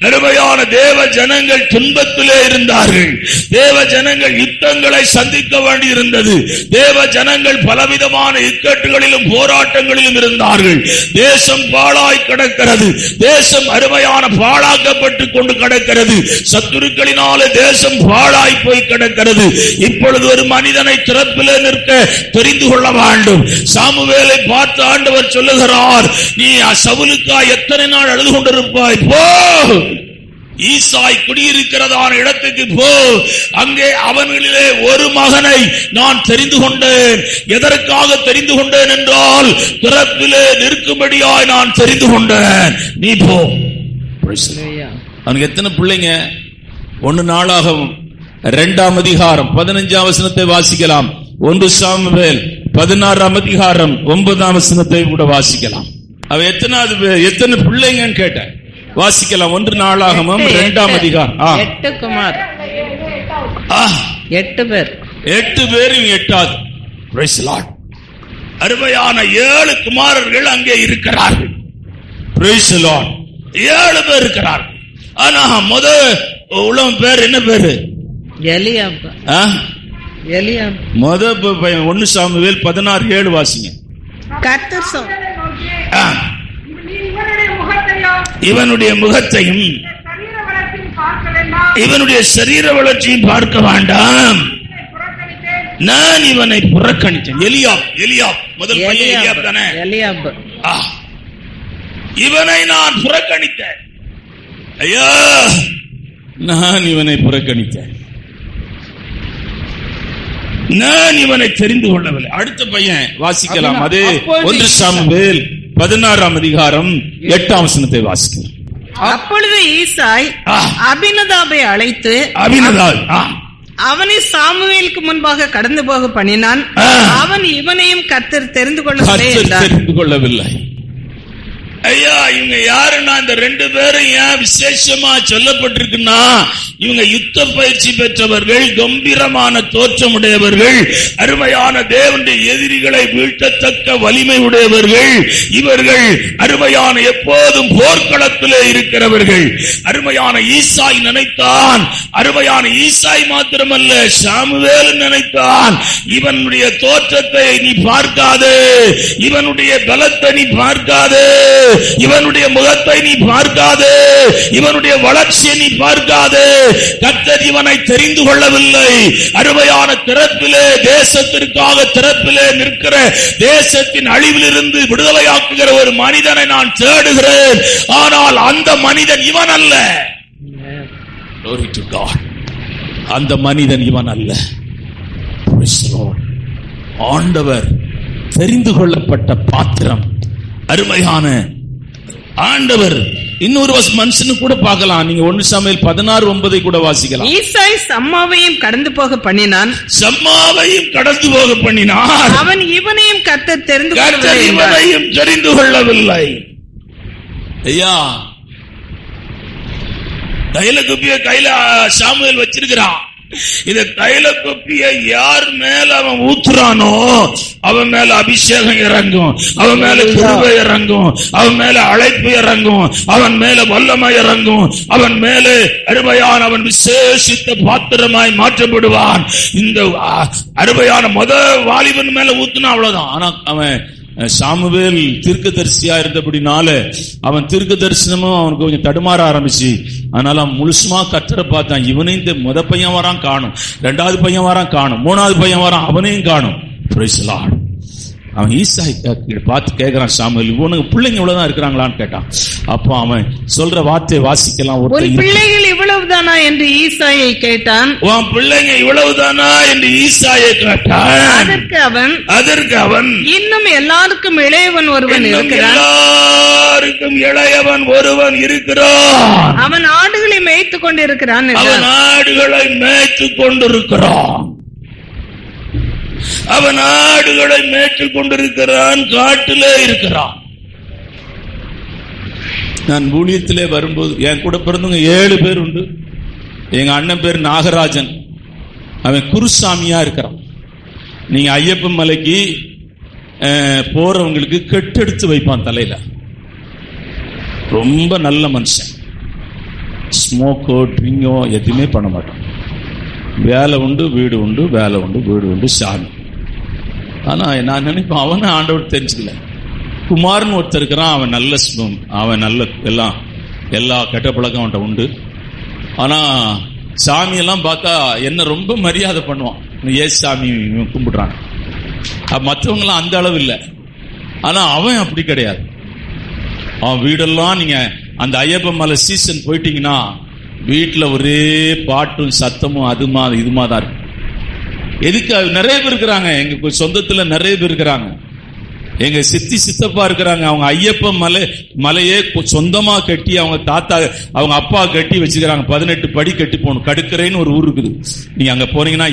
அருமையான தேவ ஜனங்கள் துன்பத்திலே இருந்தார்கள். தேவ ஜனங்கள் யுத்தங்களை சந்திக்க வேண்டியிருந்தது. தேவ ஜனங்கள் பலவிதமான இக்கட்டுகளிலும் போராட்டங்களிலும் இருந்தார்கள். தேசம் பாழாய் கிடக்கிறது. தேசம் அருமையான பாழாக்கப்பட்டு கொண்டு கிடக்கிறது. சத்துருக்களினாலே தேசம் பாழாய் போய் கிடக்கிறது. இப்பொழுது ஒரு மனிதனை திறப்பிலே நிற்க தெரிந்து கொள்ள வேண்டும். சாமுவேலை பார்த்து ஆண்டவர் சொல்லுகிறார், நீ சவுலுக்கா எத்தனை நாள் அழுது கொண்டிருப்பாய்? போ, ஈசாய் குடியிருக்கிறதான இடத்துக்கு போ. அங்கே அவர்களிலே ஒரு மகனை நான் தெரிந்து கொண்டேன். எதற்காக தெரிந்து கொண்டேன் என்றால், திறப்பிலே நிற்கும்படியாய் நான் தெரிந்து கொண்டேன். நீ போ. அவனுக்கு எத்தனை பிள்ளைங்க? 1 நாளாகவும் 2ஆம் அதிகாரம் 15ஆம் வசனத்தை வாசிக்கலாம். 1 சாமுவேல் 16ஆம் அதிகாரம் 9ஆம் வசனத்தை கூட வாசிக்கலாம். அவ எத்தனை பிள்ளைங்கன்னு கேட்ட வாசிக்கலாம். 1 நாளாகமும் 2ஆம் அதிகாரம். 8 குமார், 8 பேர். 8 பேரும் 8வது. Praise the Lord. அருமையான 7 குமாரர்கள் அங்கே இருக்கிறார்கள். Price the Lord. 7 பேர் இருக்கிறார்கள். ஆனா முத உலகம் பேர் என்ன பேரு? எலியாப். எலியாப். முத 1 சாமுவேல் 16:7 வாசிங்க. கர்த்தர் இவனுடைய முகத்தையும் இவனுடைய சரீர வளர்ச்சியும் பார்க்க வேண்டாம், நான் இவனை புறக்கணித்தேன். எலியாப் முதல் பையன் எலியாப் தானே? எலியாப். இவனை நான் புறக்கணித்தேன். ஐயா, நான் இவனை புறக்கணித்தேன். நான் இவனை தெரிந்து கொள்ளவில்லை. அடுத்த பையன் வாசிக்கலாம். அதே 1 சாமுவேல் 16ஆம் அதிகாரம் 8ஆம் வசனத்தை வாசிக்கலாம். அப்பொழுது ஈசாய் அபினதாபை அழைத்து அவனை சாமுவேலுக்கு முன்பாக கடந்து போக பண்ணினான். அவன் இவனையும் கர்த்தர் தெரிந்து கொள்ளவில்லை. ஐயா, இவங்க யாருன்னா, இந்த 2 பேரும் ஏன் விசேஷமா சொல்லப்பட்டிருக்குன்னா, இவங்க யுத்த பயிற்சி பெற்றவர்கள், கம்பீரமான தோற்றமுடையவர்கள், அருமையான தேவனுடைய எதிரிகளை வீழ்த்தத்தக்க வலிமை உடையவர்கள். இவர்கள் அருமையான எப்போதும் போர்க்களத்திலே இருக்கிறவர்கள். அருமையான ஈசாய் நினைத்தான், அருமையான ஈசாய் மாத்திரமல்ல சாமுவேல் நினைத்தான், இவனுடைய தோற்றத்தை நீ பார்க்காதே, இவனுடைய பலத்தை நீ பார்க்காதே, இவனுடைய முகத்தை நீ பார்க்காதே, இவனுடைய வளர்ச்சியை நீ பார்க்காதே, கர்த்தர் இவனை தெரிந்து கொள்ளவில்லை. அருமையான திறப்பிலே, தேசத்திற்காக திறப்பிலே நிற்கிற, தேசத்தின் அழிவிலிருந்து விடுதலையாக்குகிற ஒரு மனிதனை நான் தேடுகிறேன். ஆனால் அந்த மனிதன் இவன் அல்ல. Glory to God. அந்த மனிதன் இவன் அல்ல. ஆண்டவர் தெரிந்து கொள்ளப்பட்ட பாத்திரம். அருமையான ஆண்டவர் இன்னொரு மனுஷனு கூட பார்க்கலாம். நீங்க 1 சாமுவேல் 16:9 கூட வாசிக்கலாம். ஈசாய் சம்மாவையும் கடந்து போக பண்ணினான். அவன் இவனையும் கர்த்தர் தெரிந்து கொள்ளவில்லை. ஐயா, தைல குப்பிய கையில சாமுவேல் வச்சிருக்கிறான். இந்த தைல குப்பிய யார் மேல அவன் ஊத்துறானோ அவன் மேல அபிஷேகம் இறங்கும், அவன் மேல கிருபை இறங்கும், அவன் மேல அழைப்பு இறங்கும், அவன் மேல வல்லமை இறங்கும், அவன் மேல அருமையான அவன் விசேஷித்த பாத்திரமாய் மாற்றப்படுவான். இந்த அருமையான வாலிபன் மேல ஊத்துனா அவ்வளவுதான். ஆனா அவன் சாமுவேல் தீர்க்கதரிசியா இருந்தபடினால அவன் தீர்க்க தரிசனமும் அவனுக்கு கொஞ்சம் தடுமாற ஆரம்பிச்சு. அதனால அவன் முழுசுமா கர்த்தரை பார்த்தான். இவனையும் இந்த முத பையன் வரான் காணும், 2வது பையன் வரான் காணும், 3வது பையன் வரான், அவனையும் காணும். Price the Lord. அவன் ஈசாய் பார்த்து கேட்கிறான், சாமுவேல் இவனுக்கு பிள்ளைங்க இவ்வளவுதான் இருக்கிறாங்களான்னு கேட்டான். அப்ப அவன் சொல்ற வார்த்தை வாசிக்கலாம். பிள்ளைகள் இவ்வளவுதானா என்று ஈசாயை கேட்டான். உன் பிள்ளைங்க இவ்வளவுதானா என்று ஈசாயை கேட்டான். அதற்கு அவன் இன்னும் எல்லாருக்கும் இளையவன் ஒருவன் இருக்கிறான். எல்லாருக்கும் இளையவன் ஒருவன் இருக்கிறான். அவன் ஆடுகளை மேய்த்துக் கொண்டிருக்கிறான். அவன் ஆடுகளை மேய்த்துக் கொண்டிருக்கிறான். அவன் ஆடுகளை மேய்த்துக் கொண்டிருக்கிறான். காட்டிலே இருக்கிறான். நான் ஊழியத்திலே வரும்போது என் கூட பிறந்தவங்க 7 பேர் உண்டு. எங்க அண்ணன் பேர் நாகராஜன். அவன் குருசாமியா இருக்கிறான். நீங்க ஐயப்பன் மலைக்கு போறவங்களுக்கு கெட்டெடுத்து வைப்பான் தலையில. ரொம்ப நல்ல மனுஷன். ஸ்மோக்கோ ட்ரிங்கோ எதுவுமே பண்ண மாட்டான். வேலை உண்டு வீடு உண்டு, வேலை உண்டு வீடு உண்டு, சாமி. ஆனா நான் நினைப்பேன் அவனை ஆண்டவர் தெரிஞ்சுக்கல. குமார்னு ஒருத்தர் இருக்கிறான், அவன் நல்ல அவன் நல்ல எல்லா கெட்ட பழக்கம் அவன்கிட்ட உண்டு. ஆனா சாமியெல்லாம் பார்த்தா என்ன ரொம்ப மரியாதை பண்ணுவான். ஏசு சாமி கும்பிடுறான். மற்றவங்களாம் அந்த அளவு இல்லை. ஆனா அவன் அப்படி கிடையாது. அவன் வீடெல்லாம் நீங்க அந்த ஐயப்ப மலை சீசன் போயிட்டீங்கன்னா வீட்டுல ஒரே பாட்டும் சத்தமும் இதுமா தான் இருக்கு. எதுக்கு? நிறைய பேர் இருக்கிறாங்க, எங்க சொந்தத்துல நிறைய பேர் இருக்கிறாங்க. எங்க சித்தி சித்தப்பா இருக்கிறாங்க, அவங்க ஐயப்ப மலையே சொந்தமா கட்டி அவங்க தாத்தா அவங்க அப்பா கட்டி வச்சுக்கிறாங்க. 18 படி கட்டி போகணும். கடுக்கரைன்னு ஒரு ஊர் இருக்குது. நீங்க அங்க போனீங்கன்னா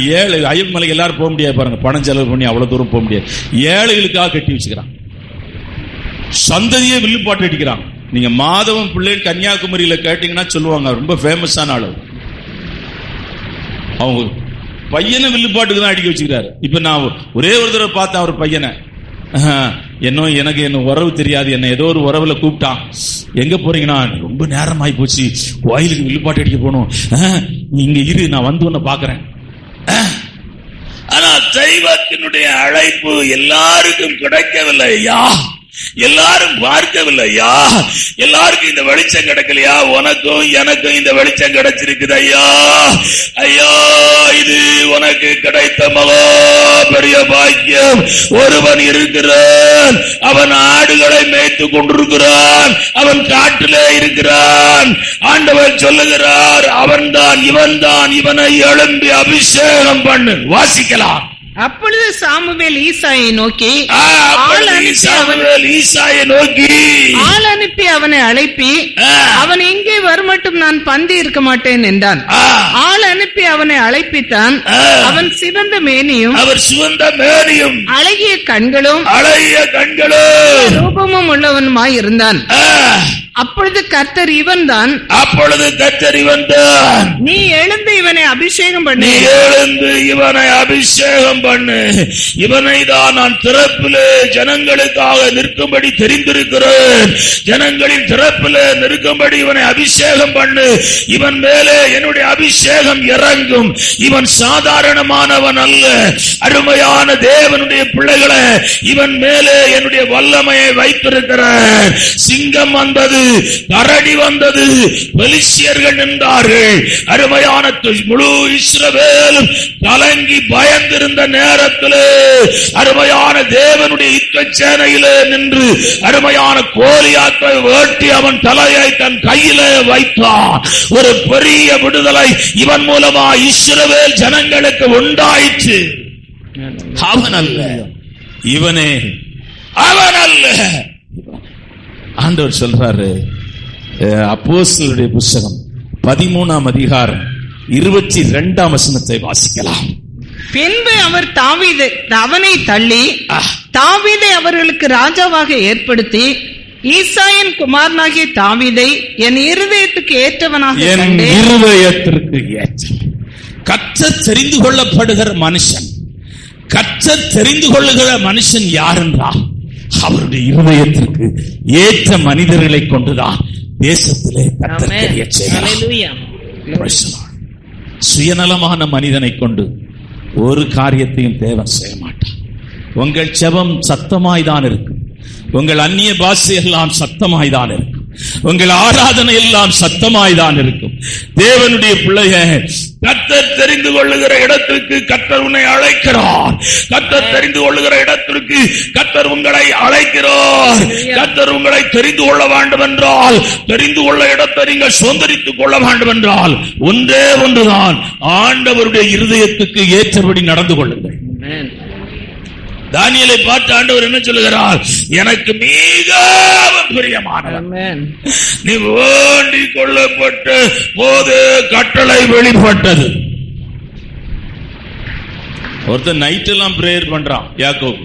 ஐயப்ப மலைக்கு எல்லாரும் போக முடியாது பாருங்க, பணம் செலவு பண்ணி அவ்வளவு தூரம் போக முடியாது. ஏழைகளுக்காக கட்டி வச்சுக்கிறாங்க. சந்ததியே வில்லுப்பாட்டு அடிக்கிறாங்க. நீங்க மாதவன் பிள்ளை கன்னியாகுமரியில கேட்டீங்கன்னா சொல்லுவாங்க, ரொம்ப ஃபேமஸான ஆளு. அவங்க பையனை வில்லுப்பாட்டுக்கு தான் அடிக்க வச்சுக்கிறாரு. இப்ப நான் ஒரே ஒரு தடவை பார்த்தேன் அவர் பையனை. எனக்கு என்ன உறவு தெரியாது, என்ன ஏதோ ஒரு உறவுல கூப்பிட்டான். எங்க போறீங்கன்னா, ரொம்ப நேரம் ஆகி போச்சு, கோயிலுக்கு வில்லுப்பாட்டு அடிக்க போகணும், இங்க இரு நான் வந்து உன்னை பாக்குறேன். ஆனா தெய்வத்தினுடைய அழைப்பு எல்லாருக்கும் கிடைக்கவில்லை ஐயா, எல்லாரும் பார்க்கவில்லையா, எல்லாருக்கும் இந்த வெளிச்சம் கிடைக்கலையா? உனக்கும் எனக்கும் இந்த வெளிச்சம் கிடைச்சிருக்குது ஐயா. ஐயா, இது உனக்கு கிடைத்த மகா பெரிய பாக்கியம். ஒருவன் இருக்கிறான், அவன் ஆடுகளை மேய்த்து கொண்டிருக்கிறான், அவன் காட்டிலே இருக்கிறான். ஆண்டவர் சொல்லுகிறார், அவன்தான் இவன்தான், இவனை எழும்பி அபிஷேகம் பண்ணு. வாசிக்கலாம். அப்பொழுது சாமுவேல் ஈசாயை நோக்கி ஆள் அனுப்பி அவனை அழைப்பி, அவன் எங்கே வரமட்டும் நான் பந்தி இருக்க மாட்டேன் என்றான். ஆள் அனுப்பி அவனை அழைப்பித்தான். அவன் சிவந்த மேனியும் அழகிய கண்களும் ரூபமும் உள்ளவனுமாய் இருந்தான். அப்பொழுது கர்த்தர் இவன்தான், நீ எழுந்து இவனை அபிஷேகம் பண்ணு, இவனை தான் நான் திறப்பிலே ஜனங்களுக்காக நிற்கும்படி தெரிந்திருக்கிறேன். ஜனங்களின் திறப்பிலே நிற்கும்படி இவனை அபிஷேகம் பண்ணு. இவன் மேலே என்னுடைய அபிஷேகம் இறங்கும். இவன் சாதாரணமானவன் அல்ல, அருமையான தேவனுடைய பிள்ளைகளை, இவன் மேலே என்னுடைய வல்லமையை வைத்திருக்கிறேன். சிங்கம் வந்தது, கரடி வந்தது, பெலிஸ்தியர்கள் நின்றார்கள். அருமையான முழு இஸ்ரவேலும் கலங்கி பயந்திருந்த நேரத்திலே அருமையான தேவனுடைய யுத்த சேனையிலே நின்று அருமையான கோலியாத்தை வேட்டி அவன் தலையை தன் கையிலே வைத்தான். ஒரு பெரிய விடுதலை இவன் மூலமா இஸ்ரவேல் ஜனங்களுக்கு உண்டாயிற்று. அவன் அல்ல, இவனே, அவன் அல்ல. ஆண்டவர் சொல்றாரு, அப்போஸ்தலருடைய புத்தகம் 13ஆம் அதிகாரம் 22ஆம் வசனத்தை வாசிக்கலாம். பின்பு அவர் அவனை தள்ளி தாவீதை அவர்களுக்கு ராஜாவாக ஏற்படுத்தி, ஈசாயின் குமாரனாகிய தாவீதை என் இருதயத்துக்கு ஏற்றவனாக இருதயத்திற்கு ஏற்ற கர்த்தர் தெரிந்து கொள்ளப்படுகிற மனுஷன், கர்த்தர் தெரிந்து கொள்ளுகிற மனுஷன் யார் என்றால் அவருடைய இருதயத்திற்கு ஏற்ற மனிதர்களை கொண்டுதான் தேசத்திலே கர்த்தர் தெரிய செய்கிறார். சுயநலமான மனிதனை கொண்டு ஒரு காரியத்தையும் தேவன் செய்ய மாட்டார். உங்கள் ஜெபம் சத்தமாய்தான் இருக்கும், உங்கள் அந்நிய பாஷை எல்லாம் சத்தமாய்தான் இருக்கும், உங்கள் ஆராதனை எல்லாம் சத்தமாய்தான் இருக்கும். தேவனுடைய பிள்ளையை கர்த்தர் தெரிந்து கொள்ளுகிற இடத்திற்கு கர்த்தர் உன்னை அழைக்கிறார். கர்த்தர் தெரிந்து கொள்ளுகிற இடத்திற்கு கர்த்தர் உங்களை அழைக்கிறார். கர்த்தர் உங்களை தெரிந்து கொள்ள வேண்டும் என்றால், தெரிந்து கொள்ள இடத்தை நீங்கள் சுதந்திரித்துக் கொள்ள வேண்டும் என்றால் ஒன்றே ஒன்றுதான், ஆண்டவருடைய இருதயத்துக்கு ஏற்றபடி நடந்து கொள்ளுங்கள். தானியேலை பார்த்து ஆண்டவர் என்ன சொல்லுகிறார்? எனக்கு மிகவும் பிரியமானவன், நீ வேண்டிக் கொள்ளப்பட்ட போது கட்டளை வெளிப்பட்டது. ஒருத்தர் நைட் எல்லாம் பிரேயர் பண்றான். யாக்கோபு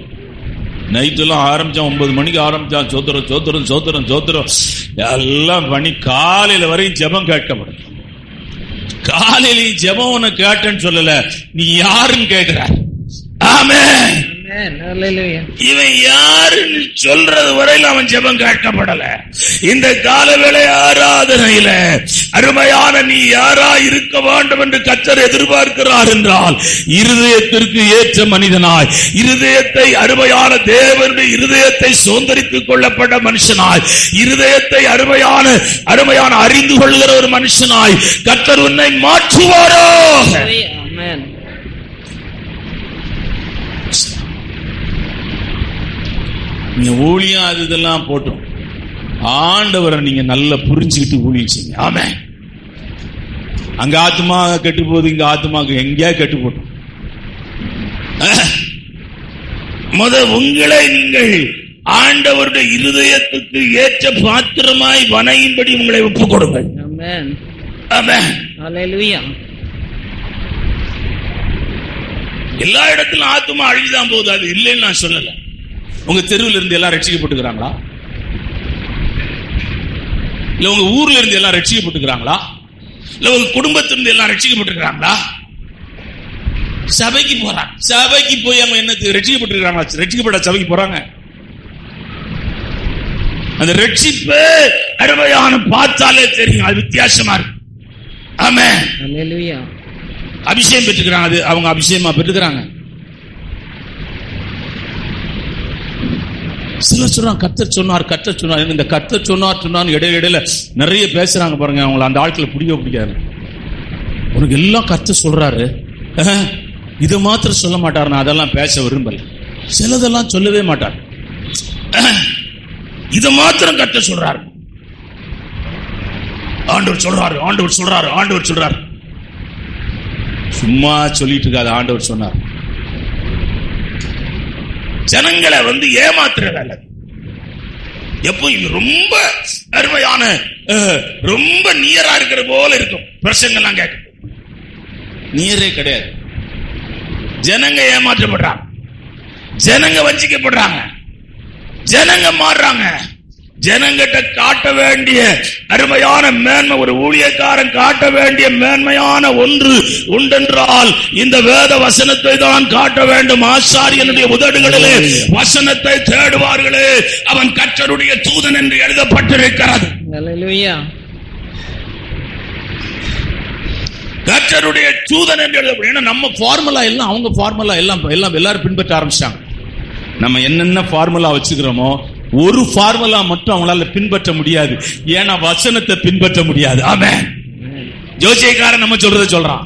நைட் எல்லாம் ஆரம்பிச்சான், 9 மணிக்கு ஆரம்பிச்சான். சோத்திரம் சோத்திரம் சோத்திரம் சோத்திரம் எல்லாம் பண்ணி காலையில வரையும் ஜெபம் கேட்கப்படும். காலையில ஜெபம் உனக்கு கேட்டேன்னு சொல்லல, நீ யாருன்னு கேட்கிறார். ஆமென். இவன் யாருன்னு சொல்றது வரையில் அவன் ஜெபம் கேட்கப்படல. இந்த காலவேளை ஆராதனையில அருமையான நீ யாரா இருக்க வேண்டும் என்று கர்த்தர் எதிர்பார்க்கிறார் என்றால், இருதயத்திற்கு ஏற்ற மனிதனாய், இருதயத்தை அருமையான தேவனுடைய இருதயத்தை சுதந்தரித்துக் கொள்ளப்பட்ட மனுஷனாய், இருதயத்தை அருமையான அறிந்து கொள்கிற ஒரு மனுஷனாய் கர்த்தர் உன்னை மாற்றுவாரோ. நீங்க ஊழியம் அது இதெல்லாம் போட்டோம், ஆண்டவரை நீங்க நல்லா புரிஞ்சுக்கிட்டு ஊழியம் செய்யுங்க. ஆமென். அங்க ஆத்மா கெட்டு போகுது, இங்க ஆத்மாக்கு எங்கேயா கெட்டு போட்டோம். உங்களை நீங்கள் ஆண்டவருடைய இருதயத்துக்கு ஏற்ற பாத்திரமாய் வனையின்படி உங்களை ஒப்புக் கொடுங்கள். எல்லா இடத்திலும் ஆத்மா அழிஞ்சுதான் போகுது, அது இல்லைன்னு நான் சொல்லல. உங்க தெருவில் இருந்து எல்லாம் ரட்சிக்கப்பட்டுக்கிறாங்களா? இல்ல உங்க ஊர்ல இருந்து எல்லாம் ரட்சிக்கப்பட்டுக்கிறாங்களா? இல்ல உங்க குடும்பத்திலிருந்து எல்லாம் ரட்சிக்கப்பட்டுக்கிறாங்களா? சபைக்கு போறாங்க, சபைக்கு போய் அவங்க என்ன ரட்சிக்கப்பட்டுக்கிறாங்களா? ரட்சிக்கப்பட்ட சபைக்கு போறாங்க. அந்த ரட்சிப்பு அருமையான பார்த்தாலே தெரியும், அது வித்தியாசமா இருக்கு. ஆமென். ஹல்லேலூயா. அபிஷேகம் பெற்றுக்கிறாங்க, அது அவங்க அபிஷேகமா பெற்றுக்கிறாங்க. சிலர் சொல்றாங்க கர்த்தர் சொன்னார். இந்த கர்த்தர் சொன்னார் இடையில நிறைய பேசுறாங்க பாருங்க. அவங்களை அந்த ஆட்களை பிடிக்காது. உனக்கு எல்லாம் கர்த்தர் சொல்றாரு, இதை மாத்திரம் சொல்ல மாட்டார். நான் அதெல்லாம் பேச விரும்பல. சிலதெல்லாம் சொல்லவே மாட்டார். இதை மாத்திரம் கர்த்தர் சொல்றாரு. ஆண்டவர் சொல்றாரு. சும்மா சொல்லிட்டு இருக்காது. ஆண்டவர் சொன்னார். ஜனங்களை ஏமாத்துற வேலை. எப்போ இது ரொம்ப அருமையான ரொம்ப நியரா இருக்கிற போல இருக்கும். பிரசங்கெல்லாம் கேட்க நியரே கிடையாது. ஜனங்க ஏமாற்றப்படுறாங்க, ஜனங்க வஞ்சிக்கப்படுறாங்க, ஜனங்க மாறுறாங்க. ஜனங்கிட்ட காட்ட வேண்டிய அருமையான மேன்மை, ஒரு ஊழியக்காரன் காட்ட வேண்டிய மேன்மையான ஒன்று உண்டென்றால் இந்த வேத வசனத்தை தான் காட்ட வேண்டும். ஆசாரியனுடைய உதடுகளிலே வசனத்தை தேடுவார்களே அவன் கர்த்தருடைய தூதன் என்று எழுதப்பட்டிருக்கிறது. ஹல்லேலூயா. கர்த்தருடைய தூதன் என்று எழுதப்படும். நம்ம ஃபார்முலா எல்லாம் அவங்க ஃபார்முலா எல்லாம் எல்லாரும் பின்பற்ற ஆரம்பிச்சாங்க. நம்ம என்னென்ன ஃபார்முலா வச்சுக்கிறோமோ ஒரு ஃபார்முலா மட்டும் அவங்களால பின்பற்ற முடியாது. ஏன்னா வசனத்தை பின்பற்ற முடியாது. ஆமென். ஜோசியக்காரன் நம்ம சொல்றத சொல்றான்,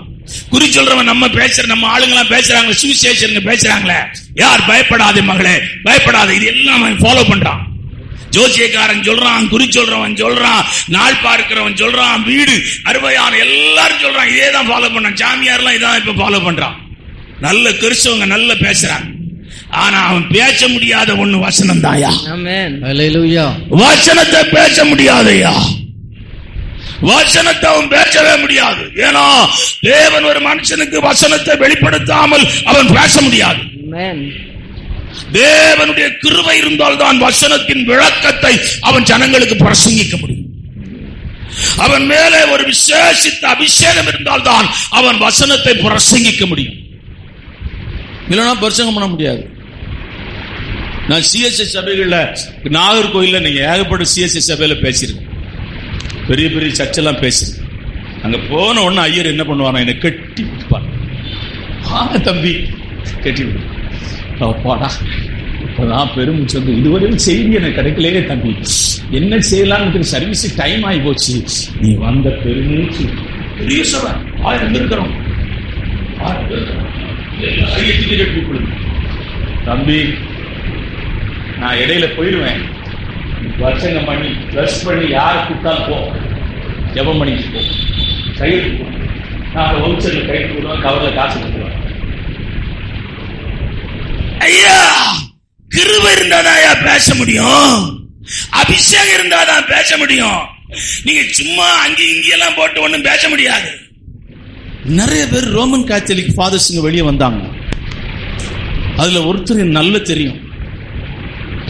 குறி சொல்றவன் நம்ம ஆளுங்கெல்லாம் பேசுறாங்க, சுவிசேஷங்க பேசுறாங்களே, யார் பயப்படாதே மகளே பயப்படாத, இது எல்லாம் அவன் ஃபாலோ பண்றான். ஜோசியக்காரன் சொல்றான், குறி சொல்றவன் சொல்றான், நாள் பார்க்கிறவன் சொல்றான், வீடு அருமையான எல்லாரும் சொல்றான், இதே தான் ஃபாலோ பண்றான். சாமியார்லாம் இதான் இப்ப ஃபாலோ பண்றான். நல்ல கிறிஸ்தவங்க நல்ல பேசுறாங்க. ஆனா அவன் பேச முடியாத ஒண்ணு வசனம் தாயா. ஆமென். ஹல்லேலூயா. வசனத்தை பேச முடியாதையா, வசனத்தை அவன் பேசவே முடியாது. ஏன்னா தேவன் ஒரு மனுஷனுக்கு வசனத்தை வெளிப்படுத்தாமல் அவன் பேச முடியாது. ஆமென். தேவனுடைய கிருபை இருந்தால் தான் வசனத்தின் விளக்கத்தை அவன் ஜனங்களுக்கு பிரசங்கிக்க முடியும். அவன் மேலே ஒரு விசேஷித்த அபிஷேகம் இருந்தால் தான் அவன் வசனத்தை பிரசங்கிக்க முடியும். இல்லைன்னா பிரசங்கம் பண்ண முடியாது. நான் சிஎஸ்ஐ சபைகள்ல நாகர்கோயில்ல நீங்க ஏகப்பட்ட சிஎஸ்ஐ சபையில பேசியிருக்கேன். பெரிய பெரிய சர்ச்செல்லாம் பேசியிருக்கேன். அங்க போன உடனே ஐயர் என்ன பண்ணுவாங்க, என்னை கட்டி விட்டுப்பாங்க. தம்பி கட்டி விடுப்பாடா, இப்பதான் பெரும் சொல்லு, இதுவரையும் செய்தி எனக்கு கிடைக்கலையே தம்பி, என்ன செய்யலாம்னு சர்வீஸ் டைம் ஆகி போச்சு, நீ வந்த பெருமூச்சு. பெரிய சபை 1000 இருக்கிறோம். தம்பி நான் இடையில போயிடுவேன், வருஷங்க பண்ணி பிளஸ் பண்ணி யாரை கூப்பிட்டாலும் போ, ஜெபம் பண்ணிட்டு போ, கையில் போ, நான் வவுச்சர்ல கைட்டு போடுவேன், கவர்ல காசு கொடுத்துருவேன். ஐயா கிருபை இருந்தாதான் பேச முடியும், அபிஷேகம் இருந்தாதான் பேச முடியும். நீங்க சும்மா அங்கே இங்கெல்லாம் போட்டு ஒண்ணும் பேச முடியாது. நிறைய பேர் ரோமன் கேத்தலிக் ஃபாதர்ஸுங்க வெளியே வந்தாங்க. அதுல ஒருத்தர் நல்ல தெரியும்,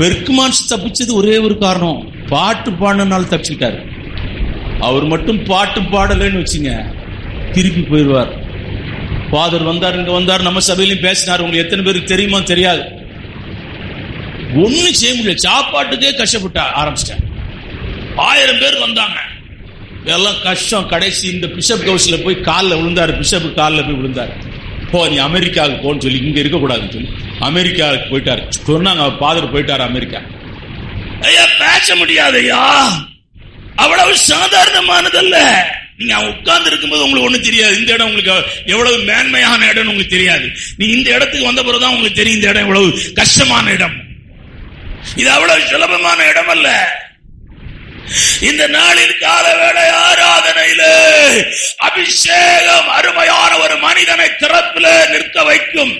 பெர்க்மான்ஸ் தப்பிச்சது ஒரே ஒரு காரணம், பாட்டு பாடினால தப்பிச்சுட்டாரு. அவர் மட்டும் பாட்டு பாடலன்னு வச்சுங்க திருப்பி போயிடுவார். ஃபாதர் வந்தார், இங்க வந்தார், நம்ம சபையிலையும் பேசினார். உங்களுக்கு எத்தனை பேருக்கு தெரியுமா தெரியாது, ஒண்ணும் செய்ய முடியல. சாப்பாட்டுக்கே கஷ்டப்பட்ட ஆரம்பிச்சிட்டேன். 1000 பேர் வந்தாங்க, எல்லாம் கஷ்டம். கடைசி இந்த பிஷப் ஹவுஸ்ல போய் காலில் விழுந்தாரு. பிஷப் காலில் போய் விழுந்தாரு. போ நீ அமெரிக்காவுக்கு போன்னு சொல்லி, இங்க இருக்க கூடாதுன்னு சொல்லி அமெரிக்காவுக்கு போயிட்டாரு. சொன்னாங்க ஃபாதர் போயிட்டாரு அமெரிக்கா. ஐயா பேச முடியாது ஐயா, அவ்வளவு சாதாரணமானதல்ல. நீங்க உட்கார்ந்து இருக்கும்போது உங்களுக்கு ஒண்ணு தெரியாது. இந்த இடம் உங்களுக்கு எவ்வளவு மேன்மையான இடம் உங்களுக்கு தெரியாது. நீ இந்த இடத்துக்கு வந்த பிறகுதான் உங்களுக்கு தெரியும் இந்த இடம் எவ்வளவு கஷ்டமான இடம். இது அவ்வளவு சுலபமான இடம் அல்ல. இந்த நாளில் கால வேளை ஆராதனையில அபிஷேகம் அருமையான ஒரு மனிதனை திறப்பில நிற்க வைக்கும்.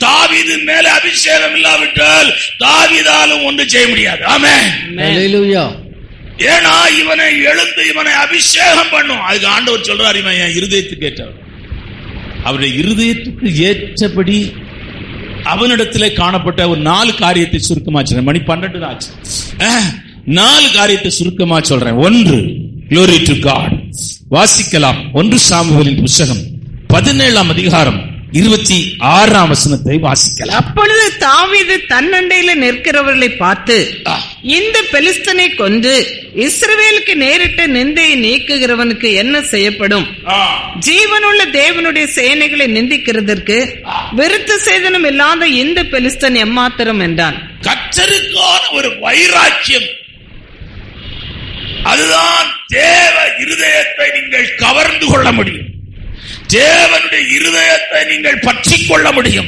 தாவீது மேல அபிஷேகம் இல்லாவிட்டால் தாவீதாலும் ஒன்று செய்ய முடியாது. ஆமென். ஹல்லேலூயா. ஏன்னா இவனை எழுந்து இவனை அபிஷேகம் பண்ணும். அதுக்கு ஆண்டவர் சொல்றாரு, இவன் என் இருதயத்துக்கு ஏற்றவர். அவருடைய இருதயத்துக்கு ஏற்றபடி அவனிடத்திலே காணப்பட்ட ஒரு 4 காரியத்தை சுருக்கமா சொல்றேன். மணி 12 ஆச்சு. 4 காரியத்தை சுருக்கமா சொல்றேன். 1, glory to God. வாசிக்கலாம். 1 சாமுவேலின் புத்தகம் 17ஆம் அதிகாரம் 26ஆம் வசனத்தை வாசிக்கலாம். அப்பொழுது தாவீது தன்னண்டையில நிற்கிறவர்களை பார்த்து, இந்த பெலிஸ்தனை கொன்று இஸ்ரவேலுக்கு நேரிட்ட நிந்தையை நீக்குகிறவனுக்கு என்ன செய்யப்படும்? ஜீவனுள்ள தேவனுடைய சேனைகளை நிந்திக்கிறதற்கு விருத்த சேதனம் இல்லாத இந்த பெலிஸ்தன் எம்மாத்திரம் என்றான். கர்த்தருக்கான ஒரு வைராக்கியம், அதுதான் தேவ இருதயத்தை நீங்கள் கவர்ந்து கொள்ள முடியும். தேவனுடைய இருதயத்தை நீங்கள் பற்றி கொள்ள முடியும்.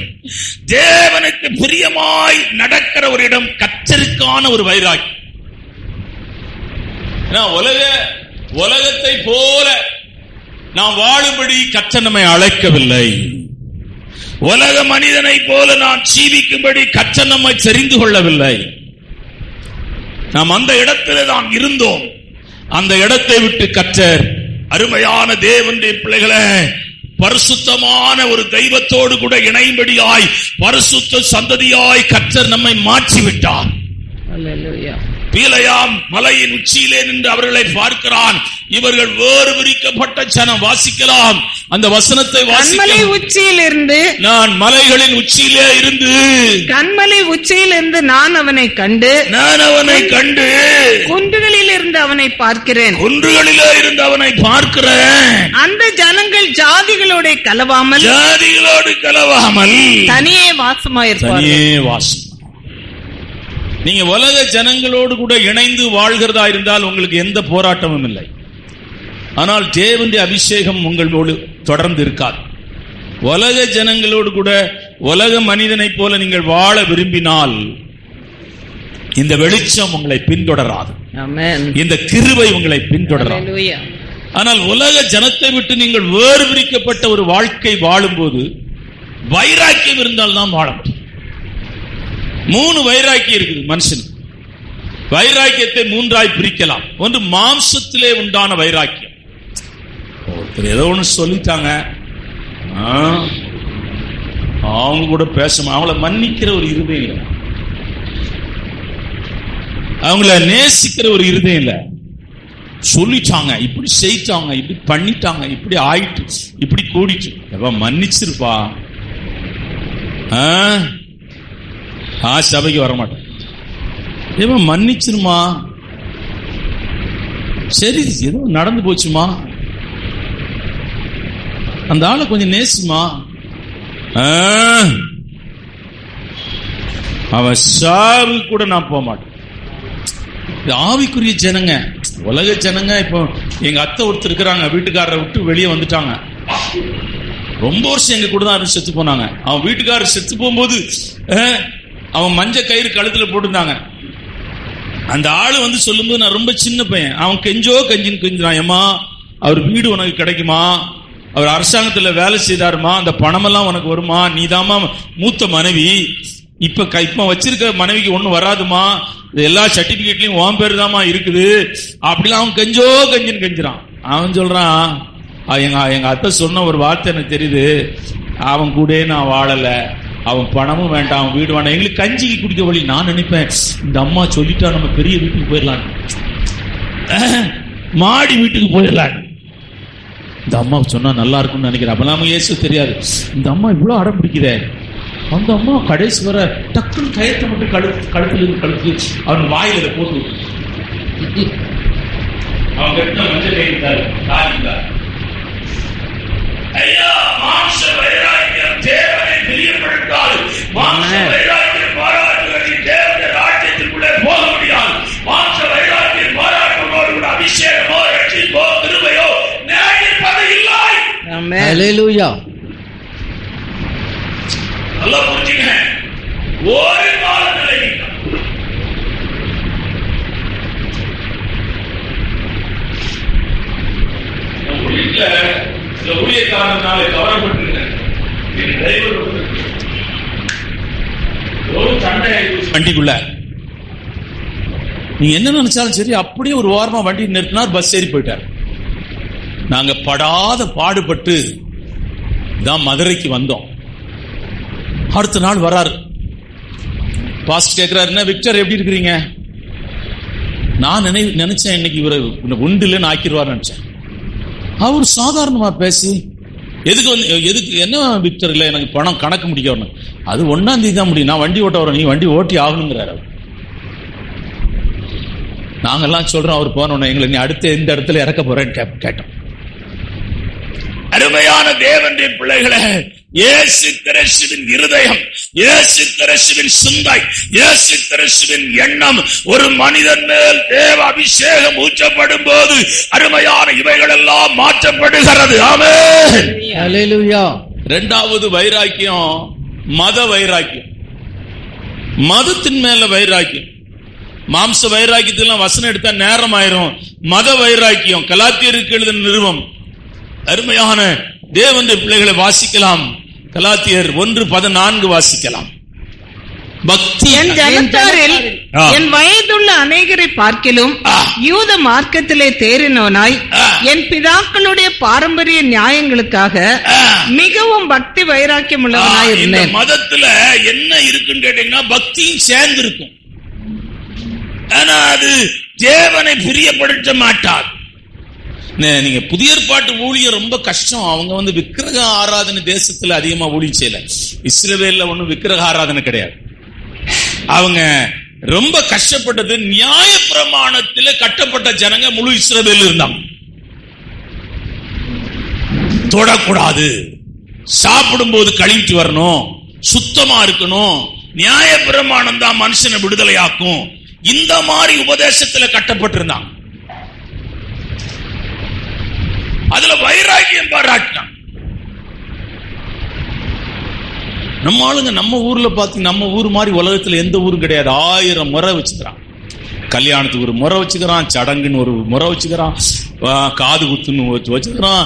தேவனுக்கு பிரியமாய் நடக்கிற ஒரு இடம் கர்த்தருக்கான ஒரு வைராக்கியம். உலகத்தை போல நாம் வாழும்படி கர்த்தர் நம்மை அழைக்கவில்லை. உலக மனிதனை போல நாம் ஜீவிக்கும்படி கர்த்தர் நம்மை தெரிந்து கொள்ளவில்லை. நாம் அந்த இடத்திலே தான் இருந்தோம். அந்த இடத்தை விட்டு கர்த்தர் அருமையான தேவனுடைய பிள்ளைகளை பரிசுத்தமான ஒரு தெய்வத்தோடு கூட இணையும்படியாய் பரிசுத்த சந்ததியாய் கர்த்தர் நம்மை மாற்றிவிட்டார். பீலையாம் மலையின் உச்சியிலே நின்று அவர்களை பார்க்கிறான். இவர்கள் வேறு விரிக்கப்பட்ட ஜனம். வாசிக்கலாம் அந்த வசனத்தை. கண்மலை உச்சியிலிருந்து, நான் மலைகளின் உச்சியிலே இருந்து, கண்மலை உச்சியிலிருந்து நான் அவனை கண்டு குன்றுகளில் இருந்து அவனை பார்க்கிறேன். குன்றுகளிலே இருந்து அவனை பார்க்கிறேன். அந்த ஜனங்கள் ஜாதிகளோடு கலவாமல் தனியே வாசமாயிருப்பார்கள். நீங்க உலக ஜனங்களோடு கூட இணைந்து வாழ்கிறதா இருந்தால் உங்களுக்கு எந்த போராட்டமும் இல்லை. ஆனால் தேவனுடைய அபிஷேகம் உங்களோடு தொடர்ந்து இருக்காது. உலக ஜனங்களோடு கூட உலக மனிதனை போல நீங்கள் வாழ விரும்பினால் இந்த வெளிச்சம் உங்களை பின்தொடராது. இந்த கிருபை உங்களை பின்தொடராது. ஆனால் உலக ஜனத்தை விட்டு நீங்கள் வேறு விரிக்கப்பட்ட ஒரு வாழ்க்கை வாழும்போது வைராக்கியம் இருந்தால் தான் வாழ முடியும். 3 வைராக்கியம் இருக்குது மனுஷனுக்கு. வைராக்கியத்தை 3ஆய் பிரிக்கலாம். ஒன்று மாம்சத்திலே உண்டான வைராக்கியம். ஒருத்தர் ஏதோ ஒன்று சொல்லிட்டாங்க, அவங்க கூட பேச, அவங்கள மன்னிக்கிற ஒரு இருதயம் இல்லை, அவங்கள நேசிக்கிற ஒரு இருதயம் இல்லை. சொல்லிட்டாங்க, இப்படி செய்தாங்க, இப்படி பண்ணிட்டாங்க, இப்படி ஆயிட்டு, இப்படி கூடிட்டு, மன்னிச்சிருப்பா, சபைக்கு வரமாட்டேன், ஏமா மன்னிச்சிருமா, சரி ஏதோ நடந்து போச்சுமா, அந்த ஆளை கொஞ்சம் நேசிமா, அவன் சாவு கூட நான் போக மாட்டேன். ஆவிக்குரிய ஜனங்க, உலக ஜனங்க. இப்போ எங்க அத்தை ஒருத்தர் இருக்கிறாங்க, வீட்டுக்காரரை விட்டு வெளியே வந்துட்டாங்க. ரொம்ப வருஷம் எங்க கூட தான் செத்து போனாங்க. அவன் வீட்டுக்காரர் செத்து போகும்போது அவன் மஞ்ச கயிறு கழுத்துல போட்டுருந்தாங்க. அந்த ஆளு வந்து சொல்லும்போது நான் ரொம்ப சின்ன பையன், அவன் கெஞ்சின்னு கெஞ்சினான், ஏமா அவர் வீடு உனக்கு கிடைக்குமா, அவர் அரசாங்கத்துல வேலை செய்தாருமா, அந்த பணமெல்லாம் உனக்கு வருமா, நீதாமா மூத்த மனைவி, இப்ப வச்சிருக்க மனைவிக்கு ஒண்ணும் வராதுமா, எல்லா சர்டிபிகேட்லயும் உன் பேரு தாமா இருக்குது, அப்படிலாம் அவன் கெஞ்சின்னு கெஞ்சிறான். அவன் சொல்றான், எங்க அத்தை சொன்ன ஒரு வார்த்தை எனக்கு தெரியுது, அவன் கூட நான் வாழல, அவன் பணமும் வேண்டாம், அவன் வீடு வேண்டாம், எங்களுக்கு கஞ்சிக்கு குடிக்க வழி. நான் நினைப்பேன், இந்த அம்மா சொல்லிட்டா நம்ம பெரிய வீட்டுக்கு போயிடலாம், மாடி வீட்டுக்கு போயிடலாம். இந்த அம்மா சொன்னா நல்லா இருக்கும்னு நினைக்கிறேன். அப்ப நாம இயேசு தெரியாது, இந்த அம்மா இவ்வளவு அடம் பிடிக்குதே, அந்த அம்மா கடைசி வர டக்குன்னு கயத்தை மட்டும் கழுத்து அவன் வாயில இதை போட்டு அவங்க மஞ்சள் கைத்தார். ஐயா, மாம்ச வைராக்கியம் தேவனை பிரியப்படுத்தாது. மாம்ச வைராக்கியம் பாராட்டுகளில் தேவனுடைய ராஜ்யத்திற்குள்ளே போக முடியாது. மாம்ச வைராக்கியம் பாராட்டுகளோடு கூட அபிஷேகமோ ரட்சிப்போ கிருபையோ நிலைப்பது இல்லை. ஹல்லேலூயா. நல்லா புரிஞ்சுங்க. ஒரு காலம் நிலையில்லை. ஊழியக்காரனால கவரப்பட்டிருக்கேன். வண்டிக்குள்ள நீங்க என்ன நினைச்சாலும் சரி, அப்படியே ஒரு ஓரமா வண்டி நிறுத்தினார், பஸ் ஏறி போயிட்டார். நாங்க படாத பாடுபட்டு தான் மதுரைக்கு வந்தோம். அடுத்த நாள் வராரு, பாஸ்டர் கேட்கிறாரு, என்ன விக்டர் எப்படி இருக்கிறீங்க? நான் நினைச்சேன் இன்னைக்கு இவரை உண்டு இல்லைன்னு ஆக்கிடுவார் நினைச்சேன். அவர் சாதாரணமா பேசி எதுக்கு என்ன விக்டர் இல்லை, எனக்கு பணம் கணக்கு முடிக்கணும், அது 1ஆம் தேதி தான் முடியும், நான் வண்டி ஓட்ட வரேன், நீ வண்டி ஓட்டி ஆகணுங்கிறாரு. நாங்கெல்லாம் சொல்றோம், அவர் போனோம், எங்களை நீ அடுத்த எந்த இடத்துல இறக்க போறேன்னு கேட்டோம். அருமையான தேவனுடைய பிள்ளைகளே, இயேசு கிறிஸ்துவின் இருதயம், இயேசு கிறிஸ்துவின் சிந்தை, இயேசு கிறிஸ்துவின் எண்ணம் ஒரு மனிதன் மேல் தேவ அபிஷேகம் ஊற்றப்படும் போது அருமையான இவைகள் எல்லாம் மாற்றப்படுகிறது. ஆமென். ஹல்லேலூயா. இரண்டாவது வைராக்கியம் மத வைராக்கியம். மதத்தின் மேல வைராக்கியம். மாம்ச வைராக்கியத்திலாம் வசனம் எடுத்தா நேரம் ஆயிரும். மத வைராக்கியம் கலாத்தியருக்கு எழுதின நிருபம். அருமையான தேவனுடைய பிள்ளைகளை வாசிக்கலாம். கலாத்தியர் 1:14 வாசிக்கலாம். பக்தி. என் ஜனத்தாரில் என் வயதுள்ள அநேகரை பார்க்கிலும் யூத மார்க்கத்திலே தேறினவனாய் என் பிதாக்களுடைய பாரம்பரிய நியாயங்களுக்காக மிகவும் பக்தி வைராக்கியம் உள்ளவனாய் இருந்தேன். மதத்துல என்ன இருக்குன்னு கேட்டீங்கன்னா பக்தியும் சேர்ந்து இருக்கும். ஆனா அது தேவனை பிரியப்படுத்த மாட்டார். நீங்க புதிய ஏற்பாட்டு ஊழியர் ரொம்ப கஷ்டம். அவங்க விக்கிரக ஆராதனை தேசத்துல அதிகமா ஊழியம் செய்யல. இஸ்ரவேல்ல ஒண்ணும் விக்கிரக ஆராதனை கிடையாது. அவங்க ரொம்ப கஷ்டப்பட்டது நியாய பிரமாணத்துல கட்டப்பட்ட ஜனங்க முழு இஸ்ரவேல் இருந்தாங்க. தொடக்கூடாது, சாப்பிடும் போது கழித்து வரணும், சுத்தமா இருக்கணும், நியாய பிரமாணம் தான் மனுஷனை விடுதலையாக்கும். இந்த மாதிரி உபதேசத்துல கட்டப்பட்டிருந்தாங்க. அதுல வைராக்கியம் பாராட்டினான். நம்ம ஆளுங்க நம்ம ஊர்ல பாத்தீங்க, நம்ம ஊர் மாதிரி உலகத்துல எந்த ஊரும் கிடையாது. 1000 முறை வச்சுக்கிறான். கல்யாணத்துக்கு ஒரு முறை வச்சுக்கிறான், சடங்குன்னு ஒரு முறை வச்சுக்கிறான், காது குத்துன்னு வச்சுக்கிறான்,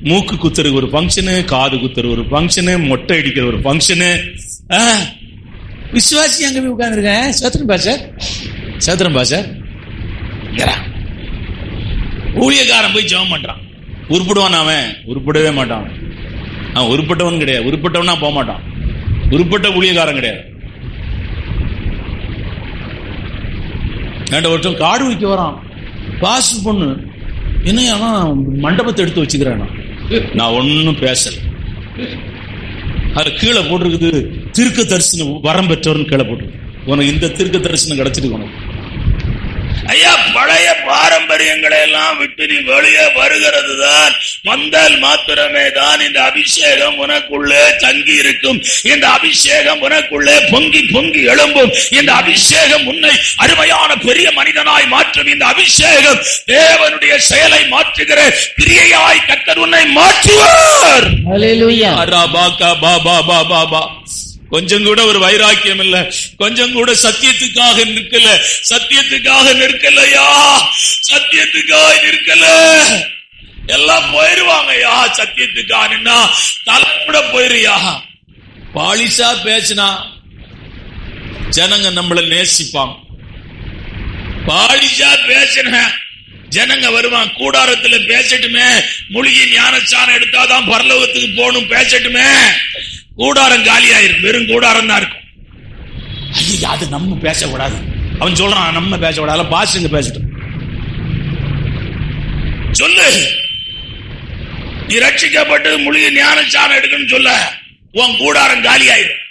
மூக்கு குத்துறதுக்கு ஒரு பங்கனு, காது குத்துற ஒரு பங்கனு, மொட்டை அடிக்கிற ஒரு பங்கனு. விசுவாசி அங்க போய் உட்கார்ந்துருக்கேன். சேத்திரம் பாஷா ஊழியக்காரன் போய் ஜெபம் பண்றான். உருப்படுவான்? அவன் உருப்படவே மாட்டான். அவன் உருப்பட்டவன் கிடையாது. உருப்பட்டவனா போக மாட்டான். உருப்பட்ட ஊழியக்காரன் கிடையாது. ஒருத்தன் காடு வைக்க வரான். பாஸ் பொண்ணு என்ன மண்டபத்தை எடுத்து வச்சுக்கிறான். நான் ஒன்னும் பேசல. அது கீழே போட்டிருக்குது, தீர்க்க தரிசனம் வரம் பெற்றவர்னு கீழே போட்டிருக்கு. உனக்கு இந்த தீர்க்க தரிசனம் கிடைச்சிருக்கு உனக்கு. ஐயா, பழைய பாரம்பரியங்களை எல்லாம் விட்டு நீ வெளியே வருகிறது தான் வந்தால் மாத்திரமே தான் இந்த அபிஷேகம் உனக்குள்ளே தங்கி இருக்கும். இந்த அபிஷேகம் உனக்குள்ளே பொங்கி பொங்கி எழும்பும். இந்த அபிஷேகம் உன்னை அருமையான பெரிய மனிதனாய் மாற்றும். இந்த அபிஷேகம் தேவனுடைய செயலை மாற்றுகிற கிரியையாய் கர்த்தர் உன்னை மாற்றுவார். ஹல்லேலூயா. கொஞ்சம் கூட ஒரு வைராக்கியம் இல்ல, கொஞ்சம் கூட சத்தியத்துக்காக நிற்கல. சத்தியத்துக்காக நிற்கலையா, சத்தியத்துக்காக நிற்கல. எல்லாம் போயிருவாங்கயா. சத்தியத்துக்காக நின்னா தலைமுட போயிருயா. பாலிசா பேசினா ஜனங்க நம்மள நேசிப்பாங்க. பாலிசா பேசின ஜனங்க வருவான். கூடாரத்துல பேசட்டுமே, மூலிகை ஞானச்சானம் எடுத்தாதான் பரலோகத்துக்கு போகணும், பேசட்டுமே. கூடாரம் காலியாயிரும், வெறும் கூடாரம் தான் இருக்கும். ஐயா, அது நம்ம பேசக்கூடாது. அவன் சொல்றான் நம்ம பேசக்கூடாது, பாஷங்க பேசட்டும். சொல்லு, நீ ரட்சிக்கப்பட்டு மூலிகை ஞானச்சானம் எடுக்கணும்னு சொல்ல. உன் கூடாரம் காலியாயிரும்.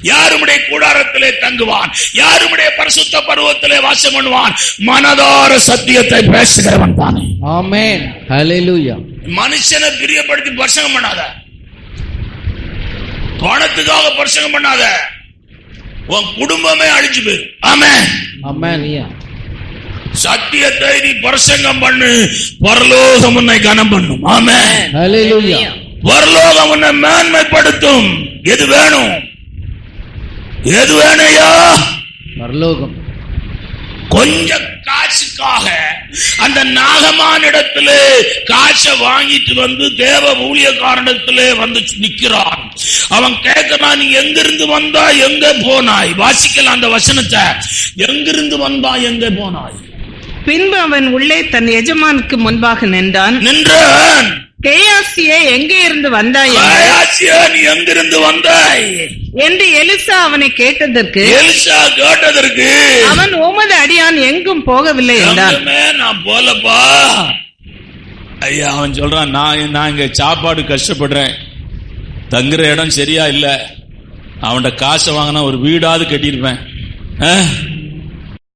யாருடைய கூடாரத்திலே தங்குவான்? யாருடைய பரிசுத்த பருவத்திலே வாசம் பண்ணுவான்? மனதார சத்தியத்தை பேசுகிறவன் தானே. ஆமென். ஹல்லேலூயா. மனுஷனை பிரியப்படுத்தி பிரசங்கம் பண்ணாத, பணத்துக்காக பிரசங்கம் பண்ணாத, உன் குடும்பமே அழிஞ்சு போயிரும். ஆமென். ஆமென். சத்தியத்தை நீ பிரசங்கம் பண்ணு, பரலோகம் உன்னை கனம் பண்ணும். ஆமென். ஹல்லேலூயா. பரலோகம் உன்னை மேன்மைப்படுத்தும். எது வேணும்? எது வேணையா? பரலோகம். கொஞ்சம் காசுக்காக அந்த நாகமான இடத்திலே காசை வாங்கிட்டு வந்து தேவ ஊழியக்காரனிடத்திலே வந்து நிக்கிறான். அவன் கேட்கிறான், நீ எங்கிருந்து வந்தா எங்க போனாய்? வாசிக்கலாம் அந்த வசனத்தை. எங்கிருந்து வந்தா எங்க போனாய்? பின்பு அவன் உள்ளே தன் எஜமானுக்கு முன்பாக நின்றான். கேயாசியே எங்கே இருந்து வந்தாய்? நீ எங்கிருந்து வந்தாய் என்று எலிசா அவனை கேட்டதற்கு அவன் உமது அடியான் எங்கும் போகவில்லை என்றான். நான் போலப்பா. ஐயா, அவன் சொல்றான், நான் இங்க சாப்பாடு கஷ்டப்படுறேன், தங்குற இடம் சரியா இல்ல, அவன்கிட்ட காசை வாங்கினா ஒரு வீடாவது கட்டியிருப்பேன்,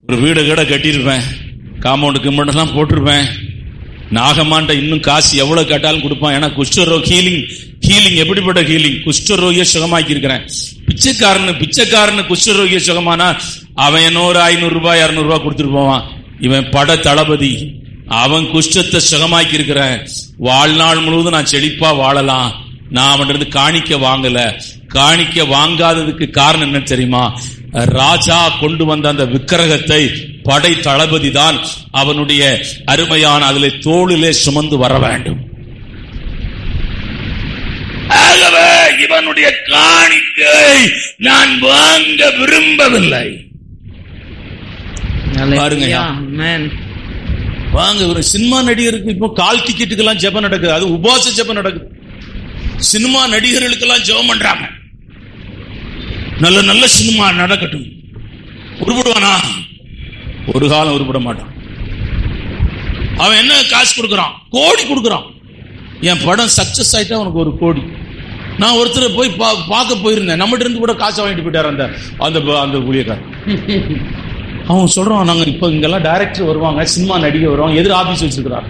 ஒரு வீடு கூட கட்டியிருப்பேன், காம்பவுண்டு கிம்பவுண்டெல்லாம் போட்டிருப்பேன். நாகமான்ட்ட இன்னும் காசு எவ்வளவு கேட்டாலும் கொடுப்பான். ஏன்னா குஷ்டரோக ஹீலிங் எப்படிப்பட்ட ஹீலிங்? குஷ்டரோகிய சுகமாக்கி இருக்கிறேன். பிச்சைக்காரனு குஷ்டரோகிய சுகமானா அவன் என்ன ஒரு 500 ரூபாய் 200 ரூபாய் கொடுத்துட்டு போவான். இவன் பட தளபதி, அவன் குஷ்டத்தை சுகமாக்கி இருக்கிறேன். வாழ்நாள் முழுவதும் நான் செழிப்பா வாழலாம். நான் அவன்கிட்ட காணிக்க வாங்கல. காணிக்க வாங்காததுக்கு காரணம் என்ன தெரியுமா? ராஜா கொண்டு வந்த அந்த விக்கிரகத்தை படை தளபதி தான் அவனுடைய அருமையான அதிலே தோளிலே சுமந்து வர வேண்டும். ஆகவே இவனுடைய காணிக்கை நான் வாங்க விரும்பவில்லை. பாருங்க, வாங்க. ஒரு சினிமா நடிகருக்கு இப்போ கால் டிக்கெட்டுக்கெல்லாம் ஜெபம் நடக்குது, அது உபவாச ஜெபம் நடக்குது. சினிமா நடிகர்களுக்கெல்லாம் ஜெபம் பண்றாங்க. நல்ல நல்ல சினிமா நடக்கட்டும். உருப்படுவானா? ஒரு காலம் உருப்பட மாட்டான். அவன் என்ன காசு கொடுக்கறான்? கோடி கொடுக்கறான். என் படம் சக்சஸ் ஆயிட்டா உனக்கு 1 கோடி. நான் ஒருத்தர் போய் பார்க்க போயிருந்தேன். நம்மகிட்ட இருந்து கூட காசை வாங்கிட்டு போயிட்டார் அந்த ஊழியக்காரன். அவன் சொல்றான், நாங்க இப்ப இங்கெல்லாம் டைரக்டர் வருவாங்க, சினிமா நடிகை வருவாங்க, எதிர் ஆபீஸ் வச்சிருக்கிறார்,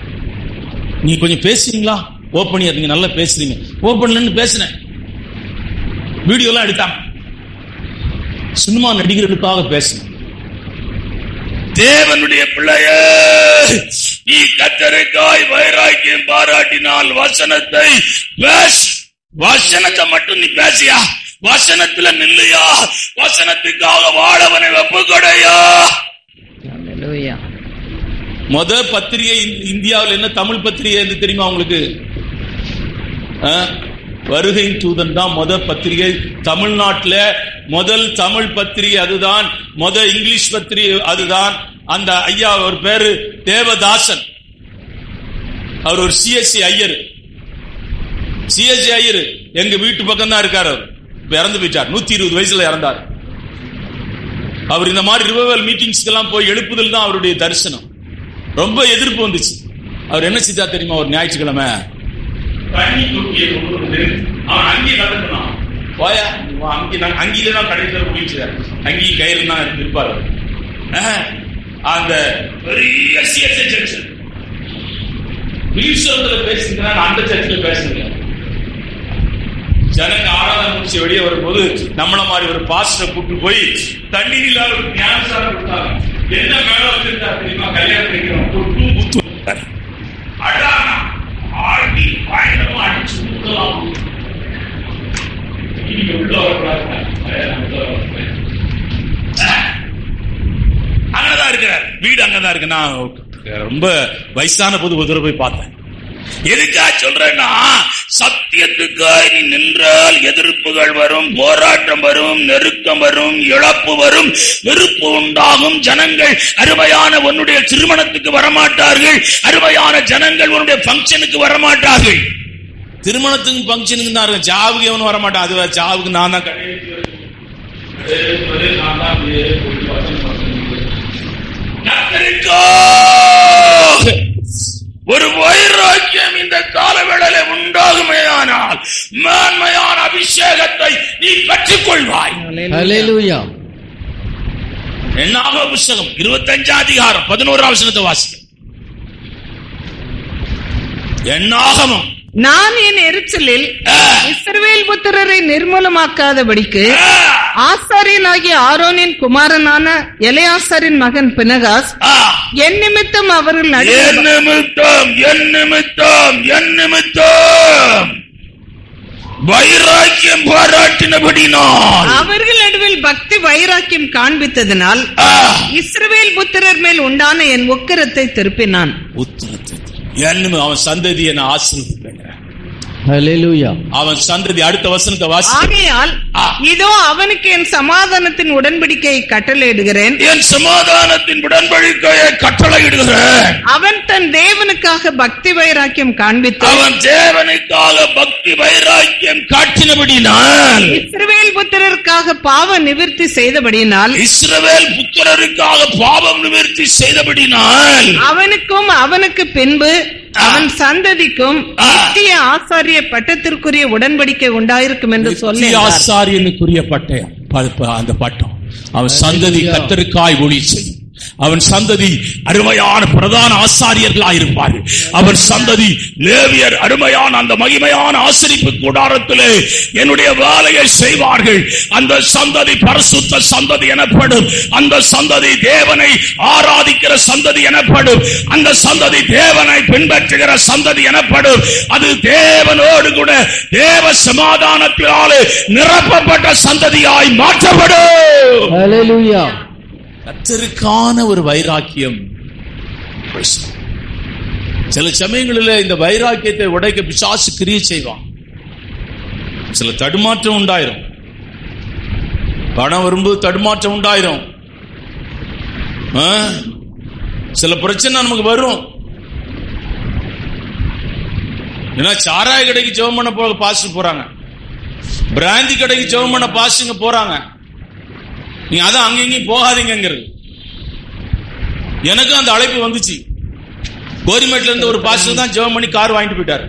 நீ கொஞ்சம் பேசுறீங்களா? ஓப்பனியர், நீங்க நல்லா பேசுறீங்க. ஓப்பன்ல பேசினேன், வீடியோ எல்லாம் எடுத்தாங்க. சினிமா நடிகர்களுக்காக பேசினேன். தேவனுடைய பிள்ளையே, நீ கத்தரிக்காய் வைராக்கியம் பாராட்டினால் வசனத்தை பேசு. வசனத்தை மட்டும் நீ பேசியா? வசனத்துல நில்லையா? வசனத்துக்காக வாழவனை ஒப்புக்கொடையா? முத பத்திரிகை இந்தியாவில் என்ன தமிழ் பத்திரிகை என்று தெரியுமா உங்களுக்கு? வருகை தூதன் தான் முத பத்திரிகை. தமிழ்நாட்டில் முதல் தமிழ் பத்திரிகை அதுதான். முத இங்கிலீஷ் பத்திரிகை அதுதான். அந்த ஐயா ஒரு பேரு தேவதாசன், அவர் ஒரு சிஎஸ்சி ஐயர். எங்க வீட்டு பக்கம் தான் இருக்காரு. அவர் இறந்து போயிட்டார், 120 வயசுல இறந்தார். அவர் இந்த மாதிரி ரிவைவல் மீட்டிங்ஸ்க்கு எல்லாம் போய் எழுப்புதல் தான் அவருடைய தரிசனம். ரொம்ப எதிர்ப்பு வந்துச்சு. அவர் என்ன செஞ்சா தெரியுமா? ஒரு ஞாயிற்றுக்கிழமை தண்ணி தொட்டியை கொண்டு வந்து அவன் அங்கேயே கலந்துனான். போயா அங்கேயில தான் கடைசியில் முடிச்சார். அங்கேயும் கயிறு தான் இருப்பார். அந்த பெரிய சிஎஸ்ஐ சர்ச் பேசுகிறாங்க, அந்த சர்ச்சில் பேசுங்க. ஜனங்க ஆராதனை முடிச்சு வெளியே வரும்போது நம்மள மாதிரி ஒரு பாஸ்டரை கூட்டு போய் தண்ணீரில் ஒரு ஞானசாரம் கொடுத்தாங்க. என்ன மேல வச்சிருந்தா தெரியுமா? கல்யாணம் பண்ணிக்கிறோம். அழகா ஆடி பயணமா அடிச்சு கொடுக்கலாம். உள்ள அங்கதான் இருக்கிறார், வீடு அங்கதான் இருக்கு. நான் ரொம்ப வயசான போது ஒரு தடவை போய் பார்த்தேன். எதுக்கா சொல்றேன்னா, சத்தியத்துக்காக நீ நின்றால் எதிர்ப்புகள் வரும், போராட்டம் வரும், நெருக்கம் வரும், இழப்பு வரும், வெறுப்பு உண்டாகும். ஜனங்கள் அருமையான உன்னுடைய திருமணத்துக்கு வரமாட்டார்கள். அருமையான ஜனங்கள் உன்னுடைய பங்கனுக்கு வரமாட்டார்கள். திருமணத்துக்கு பங்கனுக்கு தான் இருக்கும், சாவுக்கு எவனும் வரமாட்டான். அது சாவுக்கு நான் தான் ஒரு வைராக்கியம் இந்த காலவேளையில உண்டாகுமேயானால் மேன்மையான அபிஷேகத்தை நீ பெற்றுக் கொள்வாய். ஹalleluya. என்னாகம புத்தகம் 25 அதிகாரம் 11 வசனத்தை வாசிக்க. என்னாகமம், நான் என் எரிச்சலில் இஸ்ரவேல் புத்திரரை நிர்மூலமாக்காதபடிக்கு ஆசாரியனாகிய ஆரோனின் குமாரனான எலெயாசாரின் மகன் பினகாஸ் என் நிமித்தம் அவர்கள் என் நிமித்தம் வைராக்கியம் பாராட்டினபடினால், அவர்கள் நடுவில் பக்தி வைராக்கியம் காண்பித்ததினால் இஸ்ரவேல் புத்திரர் மேல் உண்டான என் உக்கிரத்தை திருப்பினான். அவன் சந்ததி என ஆசீர்வதிப்பேன். ஹalleluya. அவன் சந்ததி. அடுத்த வசனத்தை வாசி. ஆகையால் இதோ அவனுக்கு என் சமாதானத்தின் உடன்படிக்கையை கட்டளையிடுகிறேன். என் சமாதானத்தின் உடன்படிக்கையை கட்டளையிடுகிறேன். அவன் தன் தேவனுக்காக பக்தி வைராக்கியம் காண்பித்து, அவன் தேவனுக்காக பக்தி வைராக்கியம் காட்டினபடினால், இஸ்ரவேல் புத்திரருக்காக பாவ நிவிர்த்தி செய்தபடியினால், இஸ்ரவேல் புத்திரருக்காக பாவம் நிவர்த்தி செய்தபடினால், அவனுக்கும் அவனுக்கு பின்பு அவன் சந்ததிக்கும் நித்திய ஆசாரிய பட்டத்திற்குரிய உடன்படிக்கை உண்டாயிருக்கும் என்று சொல்லி, ஆசாரியனுக்குரிய பட்டயம் அந்த பட்டம். அவன் சந்ததி கர்த்தருக்காய் ஊழியம் செய்யும். அவன் சந்ததி அருமையான பிரதான ஆசாரியர்களாக இருப்பார்கள். அவன் சந்ததி லேவியர் அருமையான அந்த மகிமையான ஆசரிப்பு கூடாரத்திலே என்னுடைய வேலையை செய்வார்கள். அந்த சந்ததி பரிசுத்த சந்ததி எனப்படும். அந்த சந்ததி தேவனை ஆராதிக்கிற சந்ததி எனப்படும். அந்த சந்ததி தேவனை பின்பற்றுகிற சந்ததி எனப்படும். அது தேவனோடு கூட தேவ சமாதானத்தினாலே நிரப்பப்பட்ட சந்ததியாய் மாற்றப்படும். ஹalleluya. கர்த்தருக்கான ஒரு வைராக்கியம். சில சமயங்களில் இந்த வைராக்கியத்தை உடைக்க பிசாசு கிரியை செய்வான். சில தடுமாற்றம் உண்டாயிரும். பணம் வரும்போது தடுமாற்றம் உண்டாயிரும். சில பிரச்சனை நமக்கு வரும். ஏன்னா சாராய கடைக்கு ஜெபம் பண்ண போக பாஸ்டர் போறாங்க, பிராந்தி கடைக்கு ஜெபம் பண்ண பாஸ்டருங்க போறாங்க. நீங்க அதான் அங்கெங்கயும் போகாதீங்கிறது. எனக்கு அந்த அழைப்பு வந்துச்சு. கோரிமேட்ல இருந்து ஒரு பாஸ்டர் தான் ஜெபம் பண்ணி கார் வாங்கிட்டு போயிட்டாரு.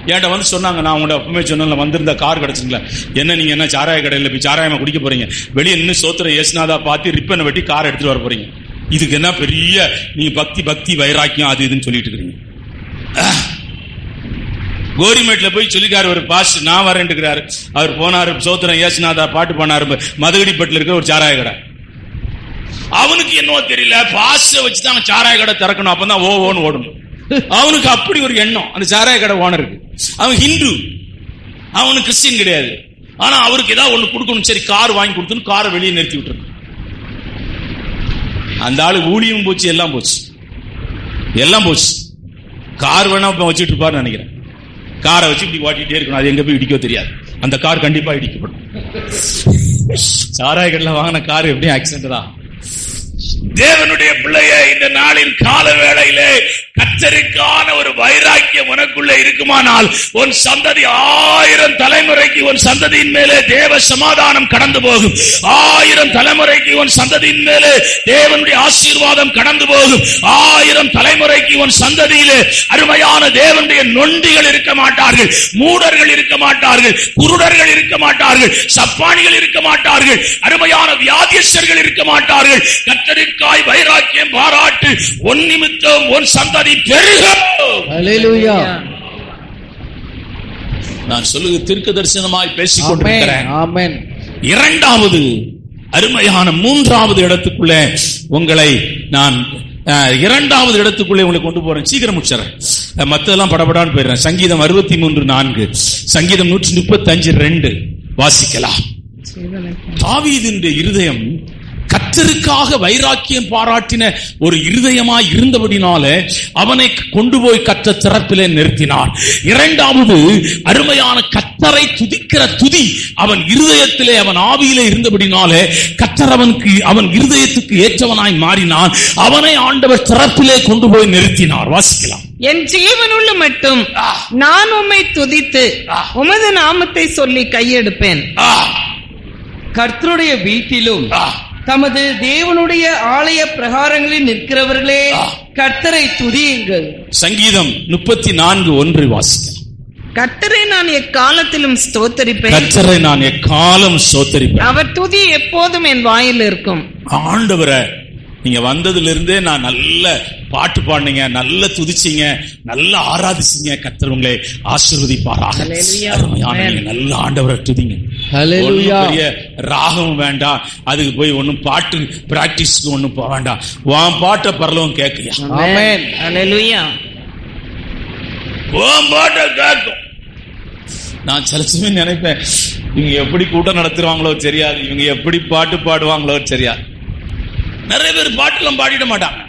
என்கிட்ட வந்து சொன்னாங்க, நான் உங்கள்ட்ட அப்பவே சொன்ன வந்திருந்த கார் கிடைச்சுங்களா, என்ன நீங்க என்ன சாராய கடையில் போய் சாராயமா குடிக்க போறீங்க, வெளியே இன்னும் சோத்திர ஏசுநாதா பார்த்து ரிப்பனை வெட்டி கார் எடுத்துட்டு வர போறீங்க, இதுக்கு என்ன பெரிய நீங்க பக்தி வைராக்கியம் அது இதுன்னு சொல்லிட்டு இருக்கீங்க. கோரிமேட்ல போய் சொல்லிக்காரு ஒரு பாஸ்டர், நான் வரேன்ட்டுக்கிறாரு. அவர் போனாரு, சோத்திரம் ஏசுநாதா பாட்டு போனாரு, மதுகடிப்பட்டில் இருக்கிற ஒரு சாராய கடை. அவனுக்கு என்னவோ தெரியல, பாஸ்டரை வச்சுதான் சாராய கடை திறக்கணும், அப்பதான் ஓன்னு ஓடணும். அவனுக்கு அப்படி ஒரு எண்ணம் அந்த சாராய கடை ஓனருக்கு. அவன் ஹிந்து, அவனு கிறிஸ்டின் கிடையாது. ஆனா அவருக்கு ஏதாவது ஒண்ணு கொடுக்கணும், சரி கார் வாங்கி கொடுத்து காரை வெளியே நிறுத்தி விட்டுரு. அந்த ஆளு ஊழியம் போச்சு, எல்லாம் போச்சு. கார் வேணா வச்சுட்டு இருப்பாரு நினைக்கிறேன். காரை வச்சு இப்படி ஓட்டிட்டே இருக்கணும், அது எங்க போய் இடிக்கோ தெரியாது. அந்த கார் கண்டிப்பா இடிக்கப்படும். சாராய கடையில் வாங்கின கார் எப்படி ஆக்சிடென்ட் தான். தேவனுடைய பிள்ளைய இந்த நாளின் கால வேளையிலே கர்த்தருக்கான ஒரு வைராக்கியம் உனக்குள்ள இருக்குமானால், உன் சந்ததி 1000 தலைமுறைக்கு உன் சந்ததியின் மேலே தேவ சமாதானம் கடந்து போகும். 1000 தலைமுறைக்கு உன் சந்ததியின் மேலே தேவனுடைய ஆசீர்வாதம் கடந்து போகும். 1000 தலைமுறைக்கு உன் சந்ததியிலே அருமையான தேவனுடைய நொண்டிகள் இருக்க மாட்டார்கள், மூடர்கள் இருக்க மாட்டார்கள், குருடர்கள் இருக்க மாட்டார்கள், சப்பானிகள் இருக்க மாட்டார்கள், அருமையான வியாதியஸ்தர்கள் இருக்க மாட்டார்கள். கர்த்தருக்காய் வைராக்கியம் பாராட்டு, உன் நிமித்தம் உன் சந்ததி பெருகும். ஹalleluya. நான் சொல்லுங்க தீர்க்க தரிசனமாய் பேசிக் கொண்டிருக்கிறேன். ஆமென். இரண்டாவது அருமையான 3வது இடத்துக்குள்ளே உங்களை நான் இரண்டாவது இடத்துக்குள்ளே உங்களை கொண்டு போறேன். சீக்கிரம் முடிச்சறேன், மத்ததெல்லாம் படபடான்னு போயிடுறேன். சங்கீதம் 63:4, சங்கீதம் 135:2 வாசிக்கலாம். தாவீதினுடைய இருதயம் கர்த்தருக்காக வைராக்கியம் பாராட்டின ஒரு இருதயமாய் இருந்தபடினால அவனை கொண்டு போய் கர்த்தர் திறப்பிலே நிறுத்தினார். இரண்டாவது அருமையான கர்த்தரை துதிக்கிற துதி அவன் இருதயத்திலே, அவன் ஆவியிலே இருந்தபடினால கர்த்தர் அவன் இருதயத்துக்கு ஏற்றவனாய் மாறினான். அவனை ஆண்டவர் திறப்பிலே கொண்டு போய் நிறுத்தினார். வாசிக்கலாம். என் ஜீவனுள்ள மட்டும் நான் உம்மை துதித்து உமது நாமத்தை சொல்லி கையெடுப்பேன். கர்த்தருடைய வீட்டிலும் தமது தேவனுடைய ஆலய பிரகாரங்களில் நிற்கிறவர்களே கர்த்தரை துதியுங்கள். சங்கீதம் 34:1 வாசிக்கலாம். கர்த்தரை நான் எக்காலத்திலும் ஸ்தோத்தரிப்பேன். கர்த்தரை நான் எக்காலம் ஸ்தோத்தரிப்பேன். அவர் துதி எப்போதும் என் வாயில் இருக்கும். ஆண்டவரே, நீங்க வந்ததுல இருந்தே நான் நல்ல பாட்டு பாடுனீங்க, நல்ல துதிச்சீங்க, நல்ல ஆராதிச்சீங்க. கர்த்தர் உங்களை ஆசீர்வதிப்பாராக. நீங்க நல்ல ஆண்டவரை துதிங்க. ஹல்லேலூயா. பெரிய ராகம் வேண்டாம், அதுக்கு போய் ஒன்னும் பாட்டு பிராக்டிஸ்க்கு ஒன்னும் போக வேண்டாம். உன் பாட்டை பரலவும் கேட்கலையா? ஆமென். ஹல்லேலூயா. உன் பாட்டை கேட்கும். நான் சில சமயம் நினைப்பேன், இவங்க எப்படி கூட்டம் நடத்துவாங்களோ தெரியாது, இவங்க எப்படி பாட்டு பாடுவாங்களோ தெரியாது. நிறைய பேர் பாட்டுலாம் பாடிட மாட்டாங்க.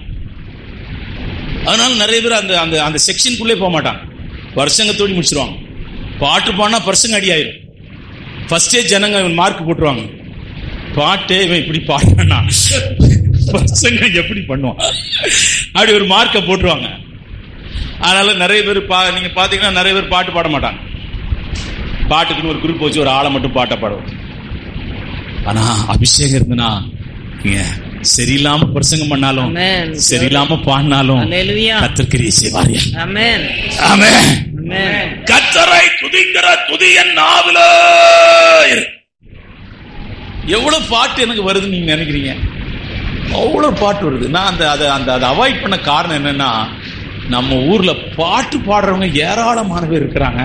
அதனால நிறைய பேர் அந்த அந்த அந்த செக்ஷனுக்குள்ளே போக மாட்டாங்க. வருஷங்கத்தோடி முடிச்சிருவாங்க. பாட்டு பாடினா பர்சங்க அடி ஆயிரும். ஃபர்ஸ்டே ஜனங்க மார்க் போட்டுருவாங்க. பாட்டே இவன் இப்படி பாடுறானா, பர்சங்க எப்படி பண்ணுவான், அப்படி ஒரு மார்க்கை போட்டுருவாங்க. அதனால நிறைய பேர் நீங்க பாத்தீங்கன்னா நிறைய பேர் பாட்டு பாட மாட்டாங்க. பாட்டுக்குன்னு ஒரு குரூப் வச்சு ஒரு ஆளை மட்டும் பாட்டை பாடுவோம். ஆனா அபிஷேகம் இருந்துன்னா சரியில்லாம பிரசங்கம் பண்ணாலும் சரியில்லாம பாடினாலும் கர்த்தர் கிரியை செய்வார். ஆமென். ஆமென். கர்த்தரை துதிக்கிற துதி என் நாவிலே இருக்கு. எவ்வளவு பாட்டு எனக்கு வருதுன்னு நீங்க நினைக்கிறீங்க? அவ்வளவு பாட்டு வருது. நான் அந்த அவாய்ட் பண்ண காரணம் என்னன்னா, நம்ம ஊர்ல பாட்டு பாடுறவங்க ஏராளமான பேர் இருக்கிறாங்க.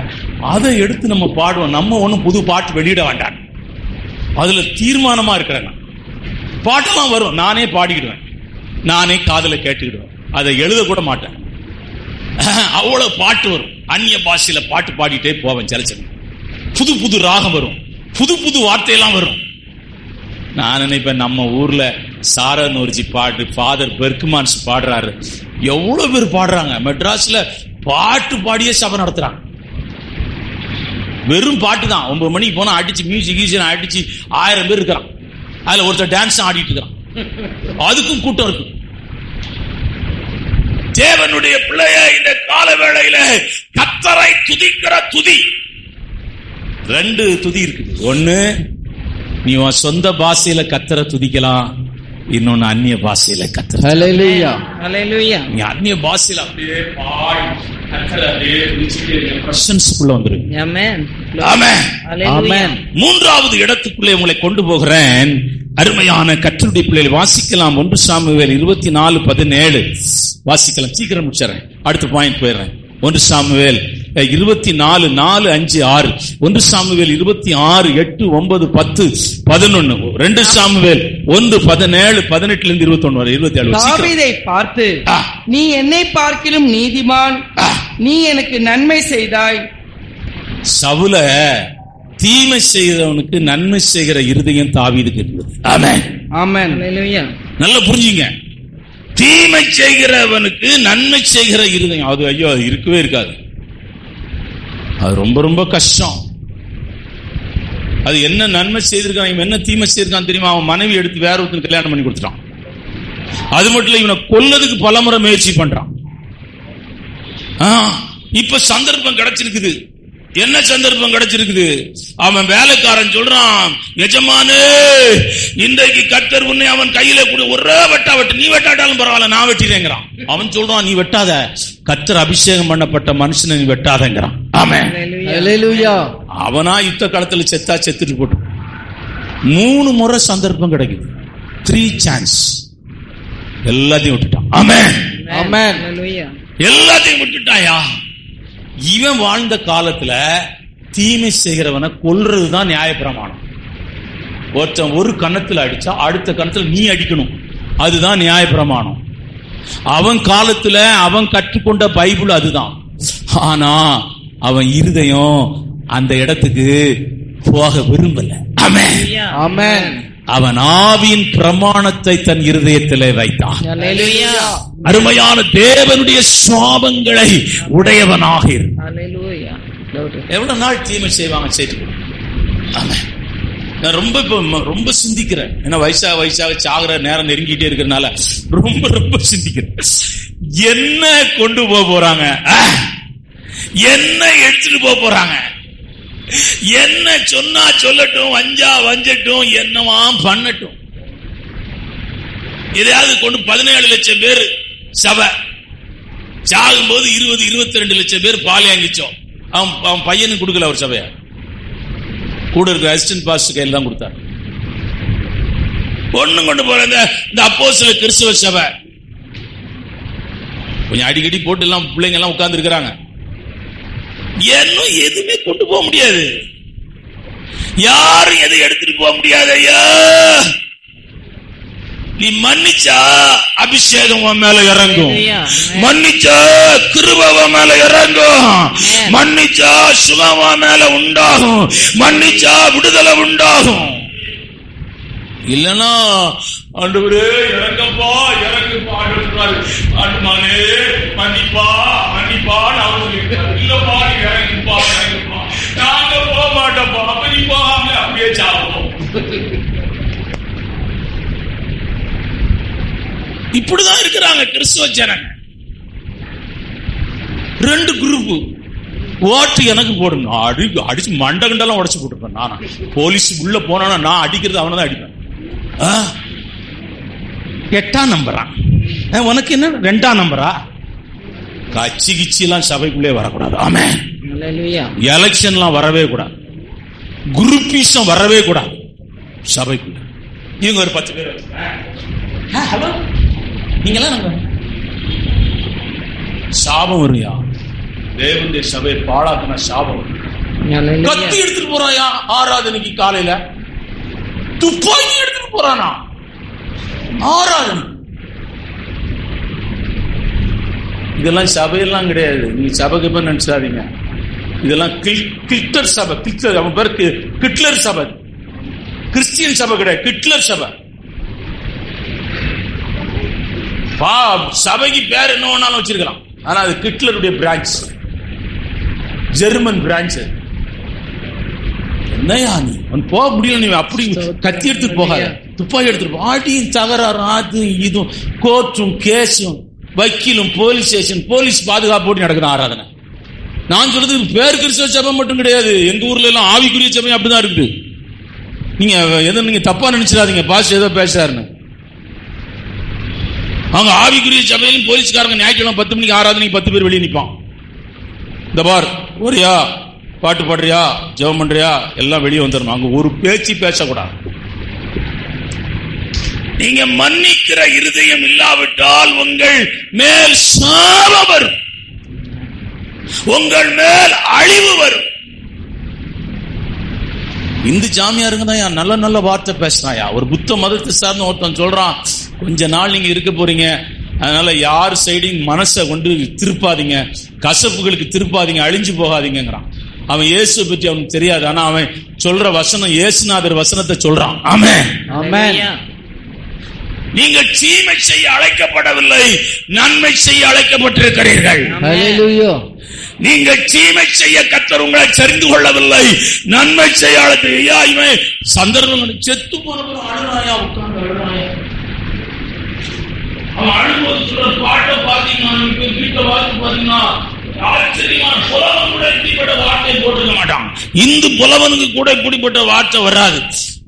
அதை எடுத்து நம்ம பாடுவோம். நம்ம ஒன்னும் புது பாட்டு வெளியிட வேண்டாம். அதுல தீர்மானமா இருக்கிறேன். பாட்டெல்லாம் வரும், நானே பாடிக்கிடுவேன், நானே காதுல கேட்டுக்கிடுவேன். அதை எழுத கூட மாட்டேன். அவ்வளவு பாட்டு வரும். அந்நிய பாஷையில பாட்டு பாடிட்டே போவேன். சில புது புது ராகம் வரும், புது புது வார்த்தையெல்லாம் வரும். நான் நினைப்பேன், நம்ம ஊர்ல சாரநூர்ஜி பாட்டு, ஃபாதர் பெர்க்மான்ஸ் பாடுறாரு, எவ்வளவு பேர் பாடுறாங்க. மெட்ராஸ்ல பாட்டு பாடியே சபை நடத்துறாங்க. வெறும் பாட்டு தான். 9 மணிக்கு போனா அடிச்சு மியூசிக் அடிச்சு 1000 பேர் இருக்கிறான். அதுல ஒருத்தர் டான்ஸ் ஆடிட்டு இருக்கான். அதுக்கும் கூட்டம் இருக்கு. தேவனுடைய பிள்ளைய இந்த கால வேளையில கர்த்தரை துதிக்கிற துதி 2 துதி இருக்குது. ஒன்னு, நீ உன் சொந்த பாஷையில கர்த்தரை துதிக்கலாம். இன்னொன்னு அந்நிய பாஷையில கர்த்தரை. ஹல்லேலூயா. ஹல்லேலூயா. நீ அந்நிய பாஷையில அப்படியே பாடி கர்த்தரை அப்படியே துதிச்சிட்டே இருக்க பிரசன்ஸ்க்குள்ள வந்துருங்க. ஆமென். ஆமென். ஹல்லேலூயா. 3வது இடத்துக்குள்ளே உங்களை கொண்டு போகிறேன். அருமையான கர்த்தருடைய பிள்ளைகள், வாசிக்கலாம். 1 சாமுவேல் 24:17 வாசிக்கலாம். சீக்கிரம் முடிச்சறேன், அடுத்த பாயிண்ட் போயிடுறேன். 1 சாமுவேல் 24, 4, 5, 6. 1 சாமுவேல் 26, 8, 9, 10, 11. 2 சாமுவேல் 1, 17, 18 இருந்து 21 27. தாவீதை பார்த்து, நீ என்னை பார்க்கிலும் நீதிமான், நீ எனக்கு நன்மை செய்தாய். சவுல தீமை செய்கிறவனுக்கு நன்மை செய்கிற இருதயம் தாவீதுக்கு இருந்தது. ஆமென். ஆமென். ஹல்லேலூயா. நல்லா புரிஞ்சுங்க. தீமை செய்கிறவனுக்கு நன்மை செய்கிற இருதயம், அது ஐயோ இருக்கவே இருக்காது. அது ரொம்ப ரொம்ப கஷ்டம். அது என்ன நன்மை செய்திருக்கான், இவன் என்ன தீமை செய்திருக்கான் தெரியுமா? அவன் மனைவி எடுத்து வேற ஒருத்தன் கல்யாணம் பண்ணி கொடுத்துட்டான். அது மட்டும் இல்ல, இவனை கொல்லதுக்கு பலமுறை முயற்சி பண்றான். இப்ப சந்தர்ப்பம் கிடைச்சிருக்குது. என்ன சந்தர்ப்பம் கிடைச்சிருக்குது? அவன் வேலைக்காரன் சொல்றான், எஜமானே, இன்றைக்கு கர்த்தர் உன்னை அவன் கையில கூட ஒரே வெட்டு, நீ வெட்டாட்டாலும் பரவாயில்ல, நான் வெட்டிறேங்கிறான். அவன் சொல்றான், நீ வெட்டாத, கர்த்தர் அபிஷேகம் பண்ணப்பட்ட மனுஷனை நீ வெட்டாதங்கிறான். ஆமென். ஹல்லேலூயா. அவனா யுத்த காலத்துல செத்தா செத்துட்டு போட்டு 3 முறை சந்தர்ப்பம் கிடைக்குது. 3 சான்ஸ். எல்லாத்தையும் விட்டுட்டான். ஆமென். ஆமென். ஹல்லேலூயா. எல்லாத்தையும் விட்டுட்டாயா? இவன் வாழ்ந்த காலத்துல தீமை செய்கிறவனை கொல்றதுதான் நியாயப்பிரமாணம். ஒருத்தன் ஒரு கன்னத்துல அடிச்சா அடுத்த கன்னத்துல நீ அடிக்கணும், அதுதான் நியாயப்பிரமாணம். அவன் காலத்துல அவன் கற்றுக்கொண்ட பைபிள் அதுதான். ஆனா அவன் இருதயம் அந்த இடத்துக்கு போக விரும்பல. ஆமென். ஆமென். அவன் ஆவியின் பிரமாணத்தை தன் இருதயத்திலே வைத்தான். ஹல்லேலூயா. அருமையான தேவனுடைய சுவாபங்களை உடையவனாக இரு. ஹல்லேலூயா. எவ்வளவு நாள் தீமை செய்வாங்க, செய்து. ஆமென். நான் ரொம்ப சிந்திக்கிறேன். ஏன்னா வயசாக சாகுற நேரம் நெருங்கிட்டே இருக்கிறதுனால ரொம்ப சிந்திக்கிறேன். என்ன கொண்டு போறாங்க, என்ன எடுத்துட்டு போறாங்க, என்ன சொன்னா சொல்லட்டும், வஞ்சா வஞ்சட்டும், என்னவா பண்ணட்டும். எதையாவது கொண்டு 17 லட்சம் பேர் சபை சாகும்போது 20-22 லட்சம் பேர் பாலியாங்கிச்சோம். அவன் பையனுக்கு கொடுக்கல அவர் சபையை, கூட இருக்கிற அசிஸ்டன்ட் பாஸ்டர் கையில் தான் கொடுத்தார். ஒண்ணும் கொண்டு போற இந்த அப்போஸ்தலர் கிறிஸ்தவ சபை கொஞ்சம் அடிக்கடி போட்டு எல்லாம் பிள்ளைங்க எல்லாம் உட்கார்ந்து இருக்கிறாங்க. இன்னும் எதுவுமே கொண்டு போக முடியாது, யாரும் எதை எடுத்துட்டு போக முடியாது. ஐயா நீ மன்னிச்சா அபிஷேகம் உன் மேல இறங்கும், மன்னிச்சா கிருபை உன் மேல இறங்கும், மன்னிச்சா சுகம் உன் மேல உண்டாகும், மன்னிச்சா விடுதலை உண்டாகும். இல்லன்னா ஆண்டவரே இறங்கப்பா இறங்குப்பா ஆண்டுமானே மன்னிப்பா மன்னிப்பான்னு அவர் சொல்லியிருக்காரு. இல்லப்பா நீ இறங்குப்பா இறங்குப்பா, நாங்க போக மாட்டோம்ப்பா, அப்ப நீ போகாம அப்படியே சாவோம். இப்படிதான் இருக்கிறாங்க கிறிஸ்துவ ஜனங்க. 2 குரூப். ஓட்டு எனக்கு போடணும், அடிச்சு மண்டை கண்டெல்லாம் உடச்சு போட்டுருப்பேன். நானா போலீஸ் உள்ள போனா நான் அடிக்கிறது அவனை தான் அடிப்பேன். 8ஆம் நம்பரா உனக்கு என்ன 2ஆம் நம்பரா? கட்சி கிச்சிலாம் சபைக்குள்ளே வரக்கூடாது. ஆமென். எலெக்ஷன்லாம் வரவே கூடாது, குரூப்பிசம் வரவே கூடாது சபைக்குள்ள. இவங்க ஒரு 10 பேர் ஹலோ நீங்களாம் சாபம் வருயா, தேவனுடைய சபையை பாழாக்குன சாபம். கத்தி எடுத்துட்டு போறாயா ஆராதனைக்கு, காலையில துப்பாக்கி எடுத்துட்டு போறானா ஆராதனை. இதெல்லாம் சபையெல்லாம் கிடையாது, நீங்க சபைக்கு போய் நினைச்சாதீங்க. இதெல்லாம் கிட்லர் சபை. கிட்லர் அவன் பேர் கிட்லர் சபை, கிறிஸ்டியன் சபை கிடையாது, கிட்லர் சபை. சபைக்கு பேர் என்ன வேணாலும் வச்சிருக்கலாம், ஆனா அது கிட்லருடைய பிரான்ச், ஜெர்மன் பிரான்ச். என்னையா நீ போக முடியல, நீ அப்படி கத்தி எடுத்துட்டு போகாத, துப்பாக்கி எடுத்துட்டு ஆட்டியும் தகராறு, அது இதுவும் கோர்ட்டும் கேஸும் வக்கீலும் போலீஸ் ஸ்டேஷன், போலீஸ் பாதுகாப்பு போட்டு நடக்குது ஆராதனை. நான் சொல்றது பேர் கிறிஸ்தவ சபை மட்டும் கிடையாது, எங்க ஊர்ல எல்லாம் ஆவிக்குரிய சபை அப்படிதான் இருக்குது. நீங்க எதை நீங்க தப்பா நினைச்சிடாதீங்க, பாஸ் ஏதோ பேசுறாருன்னு. அவங்க ஆவிக்குரிய சபையிலும் போலீஸ்காரங்க ஞாயிற்றுக்கிழமை 10 மணிக்கு ஆராதனைக்கு 10 பேர் வெளியே நிற்பான். இந்த பார் ஒரியா பாட்டு பாடுறியா ஜெபம் பண்றியா எல்லாம் வெளியே வந்துடணும், அங்க ஒரு பேச்சு பேசக்கூடாது. நீங்க மன்னிக்கிற இருதயம் இல்லாவிட்டால் உங்கள் மேல் சாபம் வரும், உங்கள் மேல் அழிவு வரும். இந்து ஜாமியாருங்க தான் நல்ல நல்ல வார்த்தை பேசினாயா. ஒரு புத்த மதத்தை சார்ந்த ஒருத்தன் சொல்றான், கொஞ்ச நாள் நீங்க இருக்க போறீங்க, அதனால யார் சைடையும் மனசை கொண்டு திருப்பாதீங்க, கசப்புகளுக்கு திருப்பாதீங்க, அழிஞ்சு போகாதீங்கிறான். அவன் இயேசு பற்றி அவனுக்கு தெரியாது, ஆனா அவன் சொல்ற வசனம் இயேசுநாதர் வசனத்தை சொல்றான். ஆமென் ஆமென். நீங்கள் தீமை செய்ய அழைக்கப்படவில்லை, நன்மை செய்ய அழைக்கப்பட்டிருக்கிறீர்கள். ஹல்லேலூயா. நீங்கள் தீமை செய்ய கர்த்தர் உங்களை தெரிந்து கொள்ளவில்லை, நன்மை செய்ய அழைத்து. இவன் சந்தர்ப்பம் செத்து போன அழுறாயா, உட்கார்ந்து அழுறாயா. அவன் அழும்போது சொல்ற பாட்டை பாத்தீங்கன்னா, வீட்டை வார்த்தை பாத்தீங்கன்னா ஆச்சரியமான புலவன் கூட இப்படிப்பட்ட வார்த்தையை போட்டுக்க மாட்டான். இந்து புலவனுக்கு கூட இப்படிப்பட்ட வார்த்தை வராது.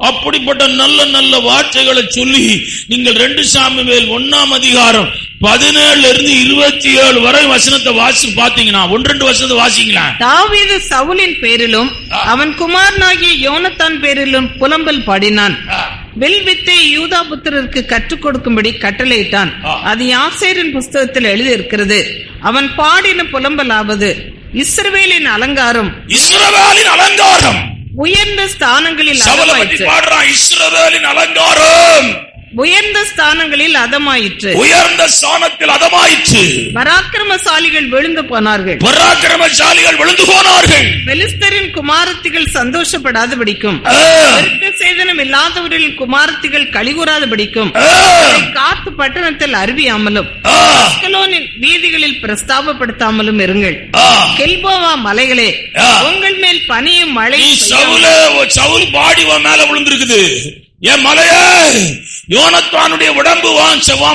அப்படிப்பட்ட நல்ல நல்ல வார்த்தைகளை சொல்லி நீங்கள் 2 சாமுவேல் 1ஆம் அதிகாரம் 17 இருந்து 27 வரை வசனத்தை வாசி பாத்தீங்கன்னா, 1-2 வசனத்தை வாசிங்களா. தாவீது சவுலின் பேரிலும் அவன் குமாரனாகிய யோனத்தான் பேரிலும் புலம்பல் பாடினான். வில்வித்தை யூதா புத்திரருக்கு கற்றுக் கொடுக்கும்படி கட்டளையிட்டான். அது யாசேரின் புஸ்தகத்தில் எழுதியிருக்கிறது. அவன் பாடின புலம்பலாவது, இஸ்ரவேலின் அலங்காரம், இஸ்ரவேலின் அலங்காரம் உயர்ந்த ஸ்தானங்களில் இஸ்ரவேலின் அலங்காரம் உயர்ந்த ஸ்தானங்களில் அதமாயிற்று, உயர்ந்த ஸ்தானத்தில் அதமாயிற்று. பராக்கிரமசாலிகள் விழுந்து போனார்கள், பராக்கிரமசாலிகள் விழுந்து போனார்கள். பெலிஸ்தரின் குமாரத்திகள் சந்தோஷப்படாத படிக்கும், சேதனம் இல்லாதவர்களின் குமாரத்திகள் கலிகூறாத படிக்கும், காத்து பட்டணத்தில் அறிவியாமலும் அஸ்கலோனின் வீதிகளில் பிரஸ்தாபப்படுத்தாமலும் இருங்கள். கெல்போவா மலைகளே, உங்கள் மேல் பனியும் மழையும். சவுல் பாடி மேல விழுந்திருக்குது. என் மலையே, யோனத்தானுடைய உடம்பு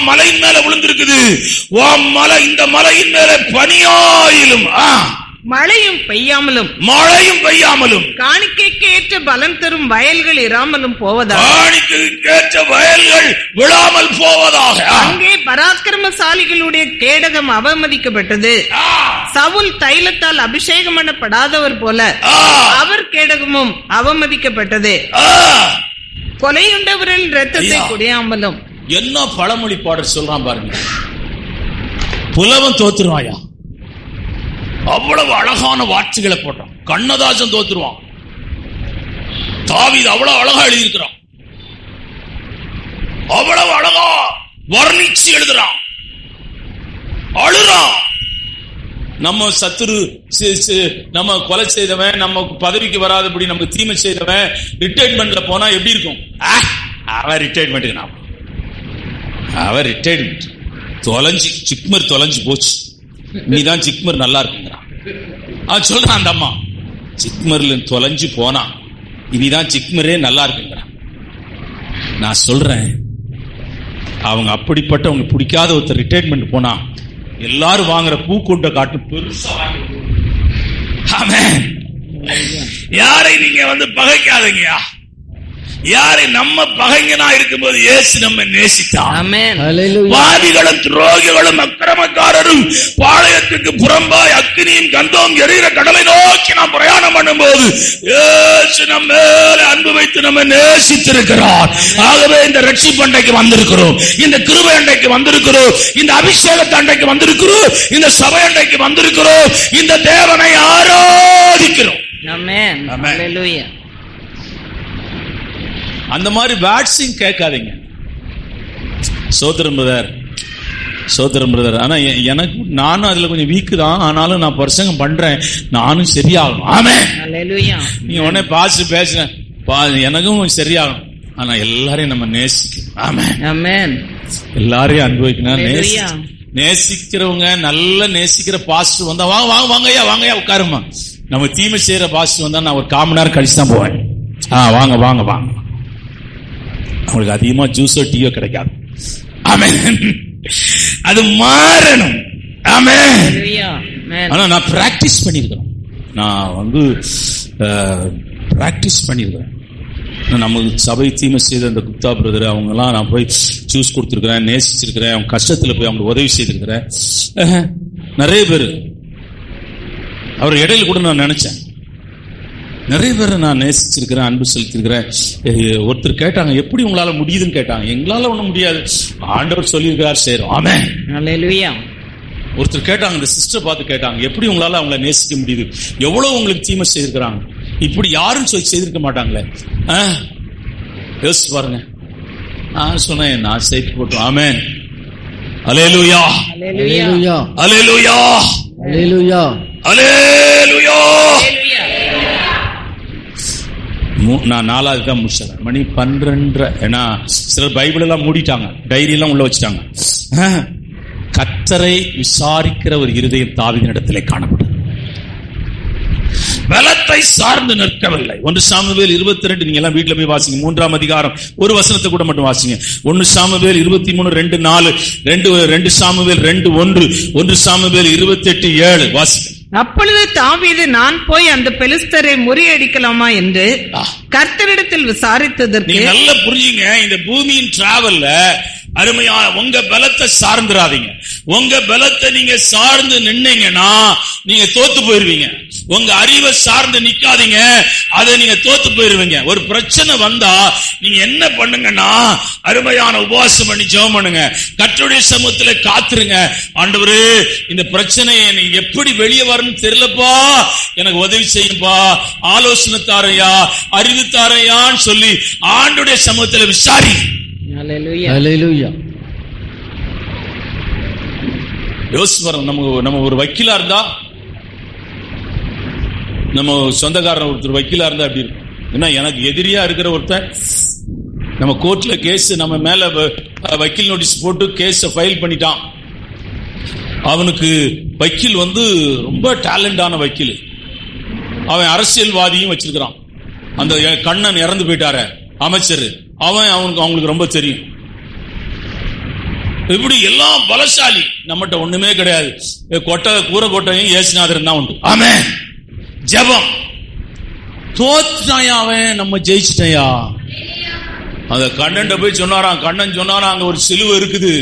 மலையின் மேல விழுந்திருக்குது. மலை, இந்த மலையின் மேல பனியாயிலும் மழையும் பெய்யாமலும் காணிக்கைக்கு ஏற்ற பலன் தரும் வயல்கள் இராமலும் போவதாக விழாமல் போவதாக. அங்கே பராக்கிரமசாலிகளுடைய கேடகம் அவமதிக்கப்பட்டது. சவுல் தைலத்தால் அபிஷேகம் பண்ணப்படாதவர் போல அவர் கேடகமும் அவமதிக்கப்பட்டது. கொலையுண்டவரின் ரத்தத்தை குடியாமலும். என்ன பழமொழி பாடல் சொல்றான் பாருங்க. புலவன் தோத்துருவாயா, அவ்வளவு அழகான வார்த்தைகளை போட்டான். கண்ணதாசன் தோத்துருவான். தாவீது அவ்வளவு அழகா எழுதியிருக்கிறான், அவ்வளவு அழகா வர்ணிச்சு எழுதுறான், அழுறான். நம்ம சத்துரு, நம்ம கொலை செய்தவன், நம்ம பதவிக்கு வராதபடி நமக்கு தீமை செய்தவன் ரிட்டைர்மெண்ட்ல போனா எப்படி இருக்கும்? அவன் ரிட்டைர்மெண்ட், அவன் ரிட்டைர்மெண்ட் தொலைஞ்சு, சிக்மர் தொலைஞ்சு போச்சு, நீதான் சிக்மர் நல்லா இருக்குங்கிறான். அவன் சொல்றான், அந்த அம்மா சிக்மர்ல தொலைஞ்சு போனா இனிதான் சிக்மரே நல்லா இருக்குங்கிறான். நான் சொல்றேன், அவங்க அப்படிப்பட்டவங்க பிடிக்காத ஒருத்தர் ரிட்டைர்மெண்ட் போனா எல்லாரும் வாங்குற பூ கொண்ட காட்டு பெருசா. ஆமென். யாரை நீங்க பகைக்காதீங்க. யாரை நம்ம பகைஞனா இருக்கும்போது இயேசு நம்ம நேசித்தார். ஆமென். வாதிகளும் துரோகிகளும் அக்கிரமக்காரரும் பாளையத்துக்கு புறம்பாய் அக்கினியும் கந்தோம் எரிகிற கடலை நோக்கி நாம் பிரயாணம் பண்ணும்போது இயேசு நம்ம மேல அன்பு வைத்து நம்ம நேசித்திருக்கிறார். ஆகவே இந்த ரட்சிப்பு அண்டைக்கு வந்திருக்கிறோம், இந்த கிருபை அண்டைக்கு வந்திருக்கிறோம், இந்த அபிஷேகத்தை அண்டைக்கு வந்திருக்கிறோம், இந்த சபை அண்டைக்கு வந்திருக்கிறோம், இந்த தேவனை ஆராதிக்கிறோம். ஆமென். ஹல்லேலூயா. அந்த மாதிரி வேட்ஸிங் கேட்காதீங்க. சோதரம் பிரதர், ஆனா எனக்கு நானும் அதுல கொஞ்சம் வீக்கு தான், ஆனாலும் நான் பிரசங்கம் பண்றேன், நானும் சரியாகணும். ஆமென். ஹல்லேலூயா. நீ உடனே பேசுறேன், எனக்கும் சரியாகணும். ஆனா எல்லாரையும் நம்ம நேசிக்கணும். ஆமென். ஆமென். எல்லாரையும் அனுபவிக்கணும். நேசிக்கிறவங்க, நல்ல நேசிக்கிற பாஸ்டர் வந்தா வாங்கய்யா உட்காருமா. நம்ம தீமை செய்யற பாஸ்டர் வந்தா நான் ஒரு 1/4 மணி நேரம் கழிச்சு தான் போவேன். வாங்க அவங்களுக்கு அதிகமா ஜூஸோ டீயோ கிடைக்காது. ஆமென். அது மாறணும். ஆமென். ஆனா நான் பிராக்டிஸ் பண்ணிருக்கிறேன். நம்ம சபை தீமை செய்த அந்த குப்தா பிரதர் அவங்க எல்லாம் நான் போய் ஜூஸ் கொடுத்திருக்கிறேன், நேசிச்சிருக்கிறேன், அவங்க கஷ்டத்துல போய் அவங்களுக்கு உதவி செய்திருக்கிறேன். நிறைய பேர் அவர் இடையில கூட நான் நினைச்சேன், நிறைய பேரை நான் நேசிச்சிருக்கிறேன், அன்பு செலுத்திருக்கிறேன். ஒருத்தர் கேட்டாங்க, எப்படி உங்களால முடியுதுன்னு கேட்டாங்க. எங்களால ஒண்ணும் முடியாது, ஆண்டவர் சொல்லியிருக்கிறார், செய்றோம். ஆமென். ஹல்லேலூயா. ஒருத்தர் கேட்டாங்க, இந்த சிஸ்டர் பார்த்து கேட்டாங்க, எப்படி உங்களால அவங்கள நேசிக்க முடியுது, எவ்வளவு உங்களுக்கு தீமை செய்திருக்கிறாங்க, இப்படி யாரும் செய்திருக்க மாட்டாங்களே, யோசிச்சு பாருங்க. நான் சொன்னேன், நான் சேர்த்து போட்டோம். ஆமென். ஹல்லேலூயா. ஹல்லேலூயா. ஹல்லேலூயா. ஹல்லேலூயா. ஹல்லேலூயா. நான் 4வது தான் முடிச்சேன். மணி 12:30. ஏன்னா சிலர் பைபிள் எல்லாம் மூடிட்டாங்க, டைரி எல்லாம் உள்ள வச்சுட்டாங்க. கர்த்தரை விசாரிக்கிற ஒரு இருதயம் தாவீதின் இடத்திலே காணப்படும். பலத்தை சார்ந்து நிற்கவில்லை. 1 சாமுவேல் 22 நீங்க எல்லாம் வீட்டுல போய் வாசிங்க. 3ஆம் அதிகாரம் ஒரு வசனத்தை கூட மட்டும் வாசிங்க. 1 சாமுவேல் 23:2-4, 2 சாமுவேல் 2:1, 1 சாமுவேல் 28:7 வாசிங்க. அப்பொழுது தாவீது, நான் போய் அந்த பெலிஸ்தரை முறியடிக்கலாமா என்று கர்த்தரிடத்தில் விசாரித்ததற்கு. நீங்க நல்லா புரிஞ்சுங்க, இந்த பூமியின் டிராவல்ல அருமையா உங்க பலத்தை சார்ந்துராதீங்க. உங்க பலத்தை நீங்க சார்ந்து நின்னீங்கன்னா நீங்க தோத்து போயிருவீங்க. உங்க அறிவை சார்ந்து நிக்காதீங்க, அதை நீங்க தோத்து போயிருவீங்க. ஒரு பிரச்சனை வந்தா நீங்க என்ன பண்ணுங்கன்னா, அருமையான உபவாசம் பண்ணி ஜெபம் பண்ணுங்க, கர்த்தருடைய சமூகத்துல காத்துருங்க. ஆண்டவரே, இந்த பிரச்சனையை நீங்க எப்படி வெளியே வரணும்னு தெரியலப்பா, எனக்கு உதவி செய்யும்பா, ஆலோசனை தாரையா, அறிவு தாரையான்னு சொல்லி ஆண்டவருடைய சமூகத்துல விசாரி. ஹல்லேலூயா. யோசிச்சு பாருங்க, நம்ம ஒரு வக்கீலா இருந்தா, நம்ம சொந்தக்காரன் ஒருத்தர் வக்கீலா இருந்தா அப்படி இருக்கும். ஏன்னா எனக்கு எதிரியா இருக்கிற ஒருத்தர் நம்ம கோர்ட்ல கேஸ் நம்ம மேல வக்கீல் நோட்டீஸ் போட்டு கேஸ் ஃபைல் பண்ணிட்டான். அவனுக்கு வக்கீல் ரொம்ப டேலண்டான வக்கீல், அவன் அரசியல்வாதியும் வச்சிருக்கிறான். அந்த கண்ணன் இறந்து போயிட்டார அமைச்சர், அவங்களுக்கு ரொம்ப தெரியும். இப்படி எல்லாம் பலசாலி. நம்மகிட்ட ஒண்ணுமே கிடையாது. கொட்டை கூரை கொட்டையும் ஏசுநாதர் தான் உண்டு. ஆமென். ஜெபம். தோத்துட்டாயா அவன், நம்ம ஜெயிச்சிட்டயா. அந்த கண்ணன் போய் சொன்னாராம். கண்ணன் சொன்னாராம், அங்க ஒரு சிலுவை இருக்குது,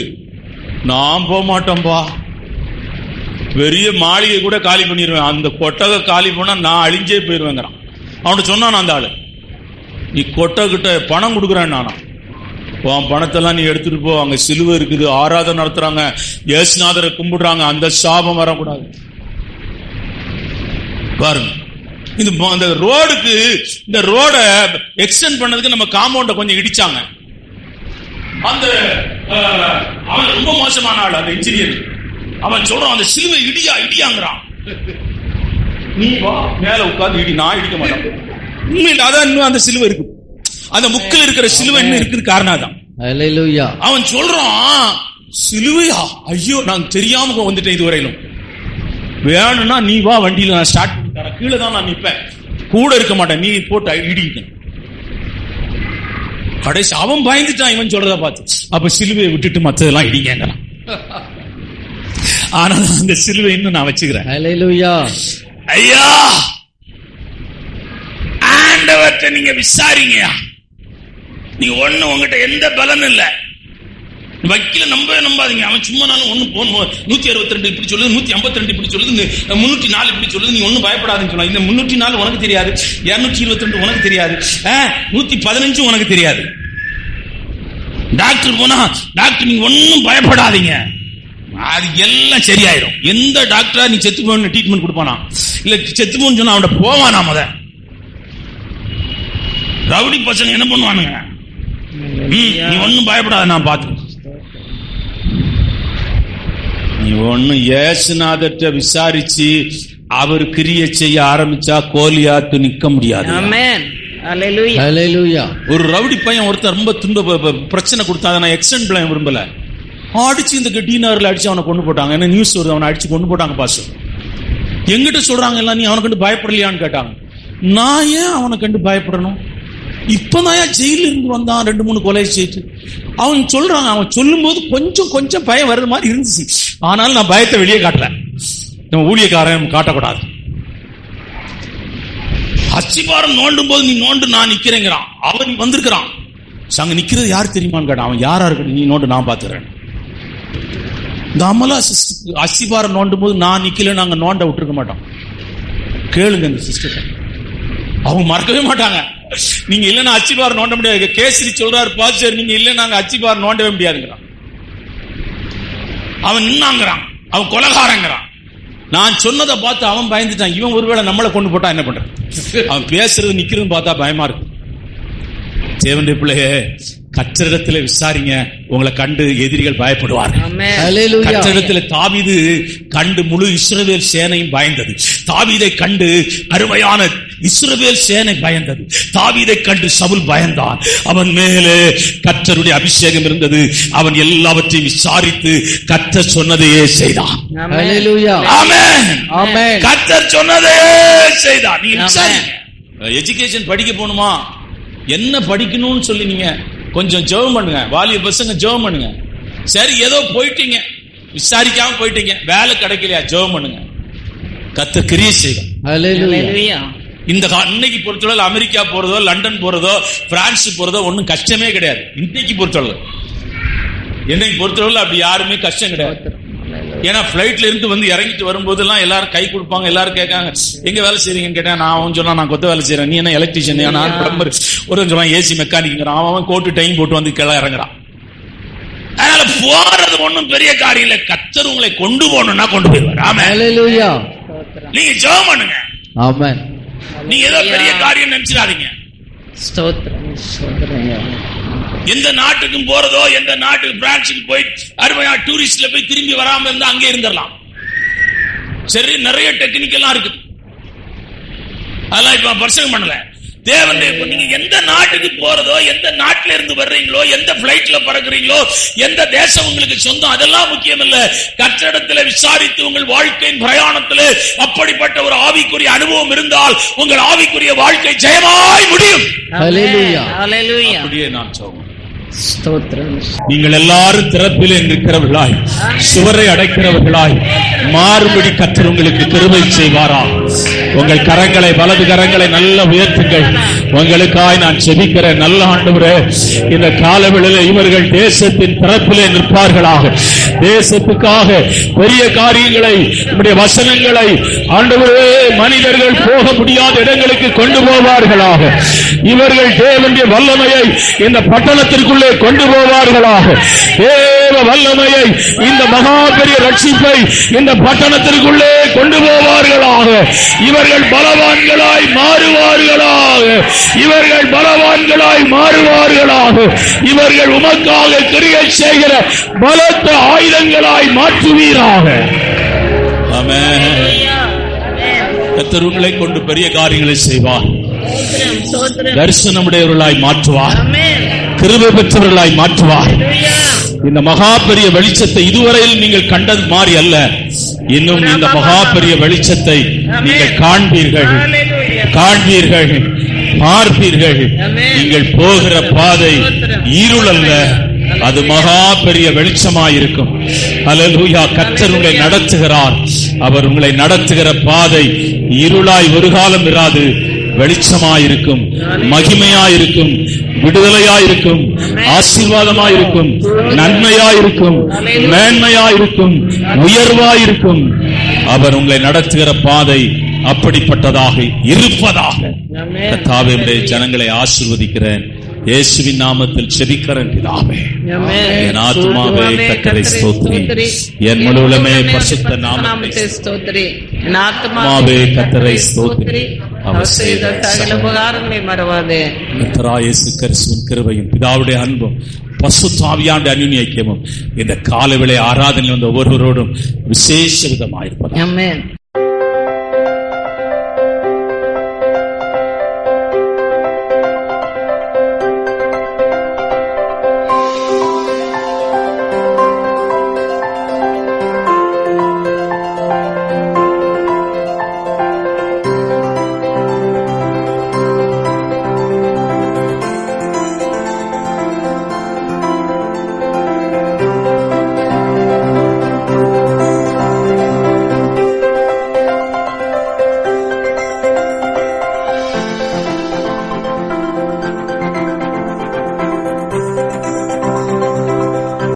நான் போக மாட்டேன்பா, பெரிய மாளிகை கூட காலி பண்ணிடுவேன், அந்த கொட்டகை காலி பண்ணா நான் அழிஞ்சே போயிருவேங்கிறான். அவன் சொன்னான் அந்த ஆளு, நீ கொட்டகிட்ட பணம் கொடுக்குறேன், நானா உன் பணத்தெல்லாம் நீ எடுத்துட்டு போ, அங்க சிலுவை இருக்குது, ஆராதனை நடத்துறாங்க, இயேசுநாதரை கும்பிடுறாங்க, அந்த சாபம் வரக்கூடாது. பாருங்க, இந்த ரோடுக்கு, இந்த ரோட எக்ஸ்டெண்ட் பண்ணதுக்கு நம்ம காம்பவுண்ட கொஞ்சம் இடிச்சாங்க. அந்த அவன் ரொம்ப மோசமான ஆள், அந்த இன்ஜினியர். அவன் சொல்றான், அந்த சிலுவை இடியாங்கிறான். நீ வா மேல உட்கார்ந்து இடி, நான் இடிக்க மாட்டேன். உண்மையில் அதான் இன்னும் அந்த சிலுவை இருக்கு, அந்த முக்கில் இருக்கிற சிலுவை இன்னும் இருக்குது, காரணம் தான். அவன் சொல்றான், சிலுவையா, ஐயோ நான் தெரியாம வந்துட்டேன் இதுவரையிலும், வேணும்னா நீ வா வண்டியில, நான் ஸ்டார்ட் பண்ணி தரேன், கீழே தான் நான் நிப்பேன், கூட இருக்க மாட்டேன், நீ போட்டு இடிக்க. கடைசி அவன் பயந்துட்டான் இவன் சொல்றத பார்த்து. அப்ப சிலுவையை விட்டுட்டு மற்றதெல்லாம் இடிங்கிறான். ஆனா அந்த சிலுவை இன்னும் நான் வச்சுக்கிறேன். ஐயா, ஆண்டவர்கிட்ட நீங்க விசாரிங்க, நீங்க ஒண்ணு உங்ககிட்ட எந்த பலன் இல்ல, வக்கீல நம்பாதீங்க. அவன் சும்மா நானும் ஒண்ணு 162 இப்படி சொல்லுது, 152 இப்படி சொல்லுது, 304 இப்படி சொல்லுது, நீ ஒண்ணும் பயப்படாதுன்னு சொன்னா. இந்த 304 உனக்கு தெரியாது, 222 உனக்கு தெரியாது, 115 உனக்கு தெரியாது. டாக்டர் போனா, டாக்டர் நீங்க ஒன்னும் பயப்படாதீங்க, அது எல்லாம் சரியாயிடும். எந்த டாக்டரா நீ செத்து போன ட்ரீட்மெண்ட் கொடுப்பானா, இல்ல செத்து போன்னு சொன்னா அவன் போவானா? முத ரவுடி பசங்க என்ன பண்ணுவானுங்க, நீ ஒன்னும் பயப்படாத, நான் பார்த்து. நீ ஒண்ணு இயேசுநாதர்ட்ட விசாரிச்சு அவர் கிரியை செய்ய ஆரம்பிச்சா கோலியாத்து நிக்க முடியாது. ஒரு ரவுடி பையன் ஒருத்தர் ரொம்ப துன்ப பிரச்சனை கொடுத்தா, நான் எக்ஸ்டெண்ட் பிளான் விரும்பல, அடிச்சு இந்த கெட்டினார்ல அடிச்சு அவனை கொண்டு போட்டாங்க. என்ன நியூஸ் வருது, அவனை அடிச்சு கொண்டு போட்டாங்க. பாஸ் எங்கிட்ட சொல்றாங்க எல்லாம், நீ அவனை கண்டு பயப்படலையான்னு கேட்டாங்க. நான் ஏன் அவனை கண்டு பயப்படணும்? இப்பதான் ஜெயில இருந்து வந்தான், 2-3 கொலை செய்து. அவன் சொல்றாங்க, அவன் சொல்லும் போது கொஞ்சம் பயம் வர்றது மாதிரி இருந்துச்சு. ஆனாலும் நான் பயத்தை வெளியே காட்டல. நம்ம ஊழியக்காரன் காட்டக்கூடாது. அச்சிபாரம் நோண்டும் போது நீ நோண்டு, நான் நிக்கிறேங்கிறான். அவன் வந்திருக்கிறான், அங்க நிக்கிறது யார் தெரியுமான்னு கேட்டான். அவன் யாரா இருக்கட்டும், நீ நோண்டு, நான் பாத்துறேன். இந்த அமலா அஸ்திபாரம் நோண்டும் போது நான் நிக்கல, நாங்க நோண்ட விட்டுருக்க மாட்டோம். கேளுங்க இந்த சிஸ்டர், அவங்க மறக்கவே மாட்டாங்க. நீங்க இல்லன்னா அச்சிபார் நோண்ட முடியாது. கேசரி சொல்றாரு பாஸ்டர், நீங்க இல்ல நாங்க அச்சிபார் நோண்டவே முடியாதுங்கிறான். அவன் நின்னாங்கிறான், அவன் கொலகாரங்கிறான். நான் சொன்னதை பார்த்து அவன் பயந்துட்டான். இவன் ஒருவேளை நம்மளை கொண்டு போட்டா என்ன பண்ற? அவன் பேசுறது நிக்கிறது பார்த்தா பயமா இருக்கு. தேவனுடைய பிள்ளையே, கர்த்தரிடத்தில் விசாரிங்க, உங்களை கண்டு எதிரிகள் பயப்படுவார்கள். கர்த்தரிடத்தில் தாவீது கண்டு முழு இஸ்ரவேல் சேனையும் பயந்தது. தாவீதை கண்டு அருமையான இஸ்ரவேல் சேனை பயந்தது. தாவீதை கண்டு சவுல் பயந்தான். அவன் மேலே கர்த்தருடைய அபிஷேகம் இருந்தது. அவன் எல்லாவற்றையும் விசாரித்து கர்த்தர் சொன்னதையே செய்தான். ஆமென். கர்த்தர் சொன்னதையே செய்தான். நீ விசாரிங்க. எஜுகேஷன் படிக்க போகணுமா, என்ன படிக்கணும்னு சொல்லி நீங்க கொஞ்சம் ஜெபம் பண்ணுங்க. வாலிப பசங்க ஜெபம் பண்ணுங்க. சரி, ஏதோ போயிட்டீங்க, விசாரிக்காம போயிட்டீங்க, வேலை கிடைக்கலையா, ஜெபம் பண்ணுங்க. கர்த்தர் கிரியை செய்யும். இந்த இன்னைக்கு பொறுத்தளவு அமெரிக்கா போறதோ, லண்டன் போறதோ, பிரான்ஸ் போறதோ ஒன்னும் கஷ்டமே கிடையாது. இன்னைக்கு பொறுத்தளவு, என்னைக்கு பொறுத்தளவு அப்படி யாருமே கஷ்டம் கிடையாது. ஏன்னா பிளைட்ல இருந்து வந்து இறங்கிட்டு வரும்போது எல்லாம் எல்லாரும் கை கொடுப்பாங்க. எல்லாரும் கேட்காங்க, எங்க வேலை செய்றீங்கன்னு கேட்டேன். நான் அவன் சொன்னா நான் கொத்த வேலை செய்யறேன். நீ என்ன எலக்ட்ரிஷியன்? நான் பிளம்பர். ஒரு சொல்லுவான் ஏசி மெக்கானிக். அவன் கோட்டு டைம் போட்டு வந்து கீழே இறங்குறான். அதனால போறது ஒண்ணும் பெரிய காரியம் இல்ல. கர்த்தர் உங்களை கொண்டு போகணும்னா கொண்டு போயிடுவார். ஆமென். நீங்க ஜெபம் பண்ணுங்க. ஆமென். நீங்க ஏதோ பெரிய காரியம் நினைச்சிடாதீங்க. எந்த நாட்டுக்கும் போறதோ, எந்த நாட்டுக்கு பிரான்ச்சுக்கு போய் அருமையா டூரிஸ்ட்ல போய் திரும்பி வராம இருந்தா அங்கே இருந்துடலாம். சரி, நிறைய டெக்னிக்கெல்லாம் இருக்கு, அதெல்லாம் இப்ப பர்சன் பண்ணல. தேவனுடைய நீங்க எந்த நாட்டுக்கு போறதோ, எந்த நாட்டில இருந்து வர்றீங்களோ, எந்த பிளைட்ல பறக்குறீங்களோ, எந்த தேசம் உங்களுக்கு சொந்தம், அதெல்லாம் முக்கியம் இல்ல. கர்த்தரிடத்தில் விசாரித்து உங்கள் வாழ்க்கையின் பிரயாணத்தில் அப்படிப்பட்ட ஒரு ஆவிக்குரிய அனுபவம் இருந்தால் உங்கள் ஆவிக்குரிய வாழ்க்கை ஜெயமாய் முடியும். அப்படியே நான் சொல்றேன். ஸ்தோத்திரம். நீங்கள் எல்லாரும் திறப்பிலே நிற்கிறவர்களாய், சுவரை அடைக்கிறவர்களாய் மாறுபடி கர்த்தர் உங்களுக்கு கிருபை செய்வாரா? உங்கள் கரங்களை, வலது கரங்களை நல்ல உயர்த்துங்கள். உங்களுக்காய் நான் செபிக்கிறேன். நல்ல ஆண்டவரே, இந்த காலவெளியிலே இவர்கள் தேசத்தின் திறப்பிலே நிற்பார்களாக. தேசத்துக்காக பெரிய காரியங்களை, நம்முடைய வசனங்களை ஆண்டவரே மனிதர்கள் போக முடியாத இடங்களுக்கு கொண்டு போவார்களாக. இவர்கள் தேவனுடைய வல்லமையை இந்த பட்டணத்திற்குள்ளே கொண்டு போவார்களாக. தேவ வல்லமையை, இந்த மகா பெரிய ரட்சிப்பை இந்த பட்டணத்திற்குள்ளே கொண்டு போவார்களாக. இவர்கள் பலவான்களாய் மாறுவார்களாக. இவர்கள் பலவான்களாய் மாறுவார்களாக. இவர்கள் உமக்காக கிரியை செய்கிற பலத்த ஆயுதங்களாய் மாற்றுவீராக. ஆமென். கர்த்தர் உங்களை கொண்டு பெரிய காரியங்களை செய்வார். தரிசனமுடையவர்களாய் மாற்றுவார். கிருபை பெற்றவர்களாய் மாற்றுவார். இந்த மகா பெரிய வெளிச்சத்தை இதுவரையில் நீங்கள் கண்டது மாறி அல்ல, இன்னும் இந்த மகா பெரிய வெளிச்சத்தை நீங்கள் காண்பீர்கள், காண்பீர்கள், பார்ப்பீர்கள். நீங்கள் போகிற பாதை இருள் அல்ல, அது மகா பெரிய வெளிச்சமாயிருக்கும். அல்லேலூயா. கர்த்தர் உங்களை நடத்துகிறார். அவர் உங்களை நடத்துகிற பாதை இருளாய் ஒரு காலம் இராது, வெளிச்சமாயிருக்கும், மகிமையாயிருக்கும், விடுதலையாயிருக்கும், ஆசீர்வாதமாயிருக்கும், நன்மையாயிருக்கும், மேன்மையாயிருக்கும், உயர்வாயிருக்கும். அவர் உங்களை நடத்துகிற பாதை அப்படிப்பட்டதாக இருப்பதாக. கர்த்தாவே, உம்முடைய ஜனங்களை ஆசீர்வதிக்கிறேன். இயேசுவின் நாமத்தில் செபிக்கிறேன் பிதாவே. என் ஆத்துமாவே கர்த்தரை ஸ்தோத்திரி, என் முழு உள்ளமே பரிசுத்த நாமத்தை ஸ்தோத்திரி. என் ஆத்துமாவே கர்த்தரை ஸ்தோத்திரி, அவர் செய்த சகல உபகாரங்களை மறவாதே. கர்த்தராகிய இயேசு கிறிஸ்துவின் கிருபையும் பிதாவுடைய அன்பும் பரிசுத்த ஆவியானவருடைய அந்யோன்ய ஐக்கியமும் இந்த காலவேளை ஆராதனையில் வந்த ஒவ்வொருவரோடும் விசேஷ விதமாயிருப்பதாக. ஆமென்.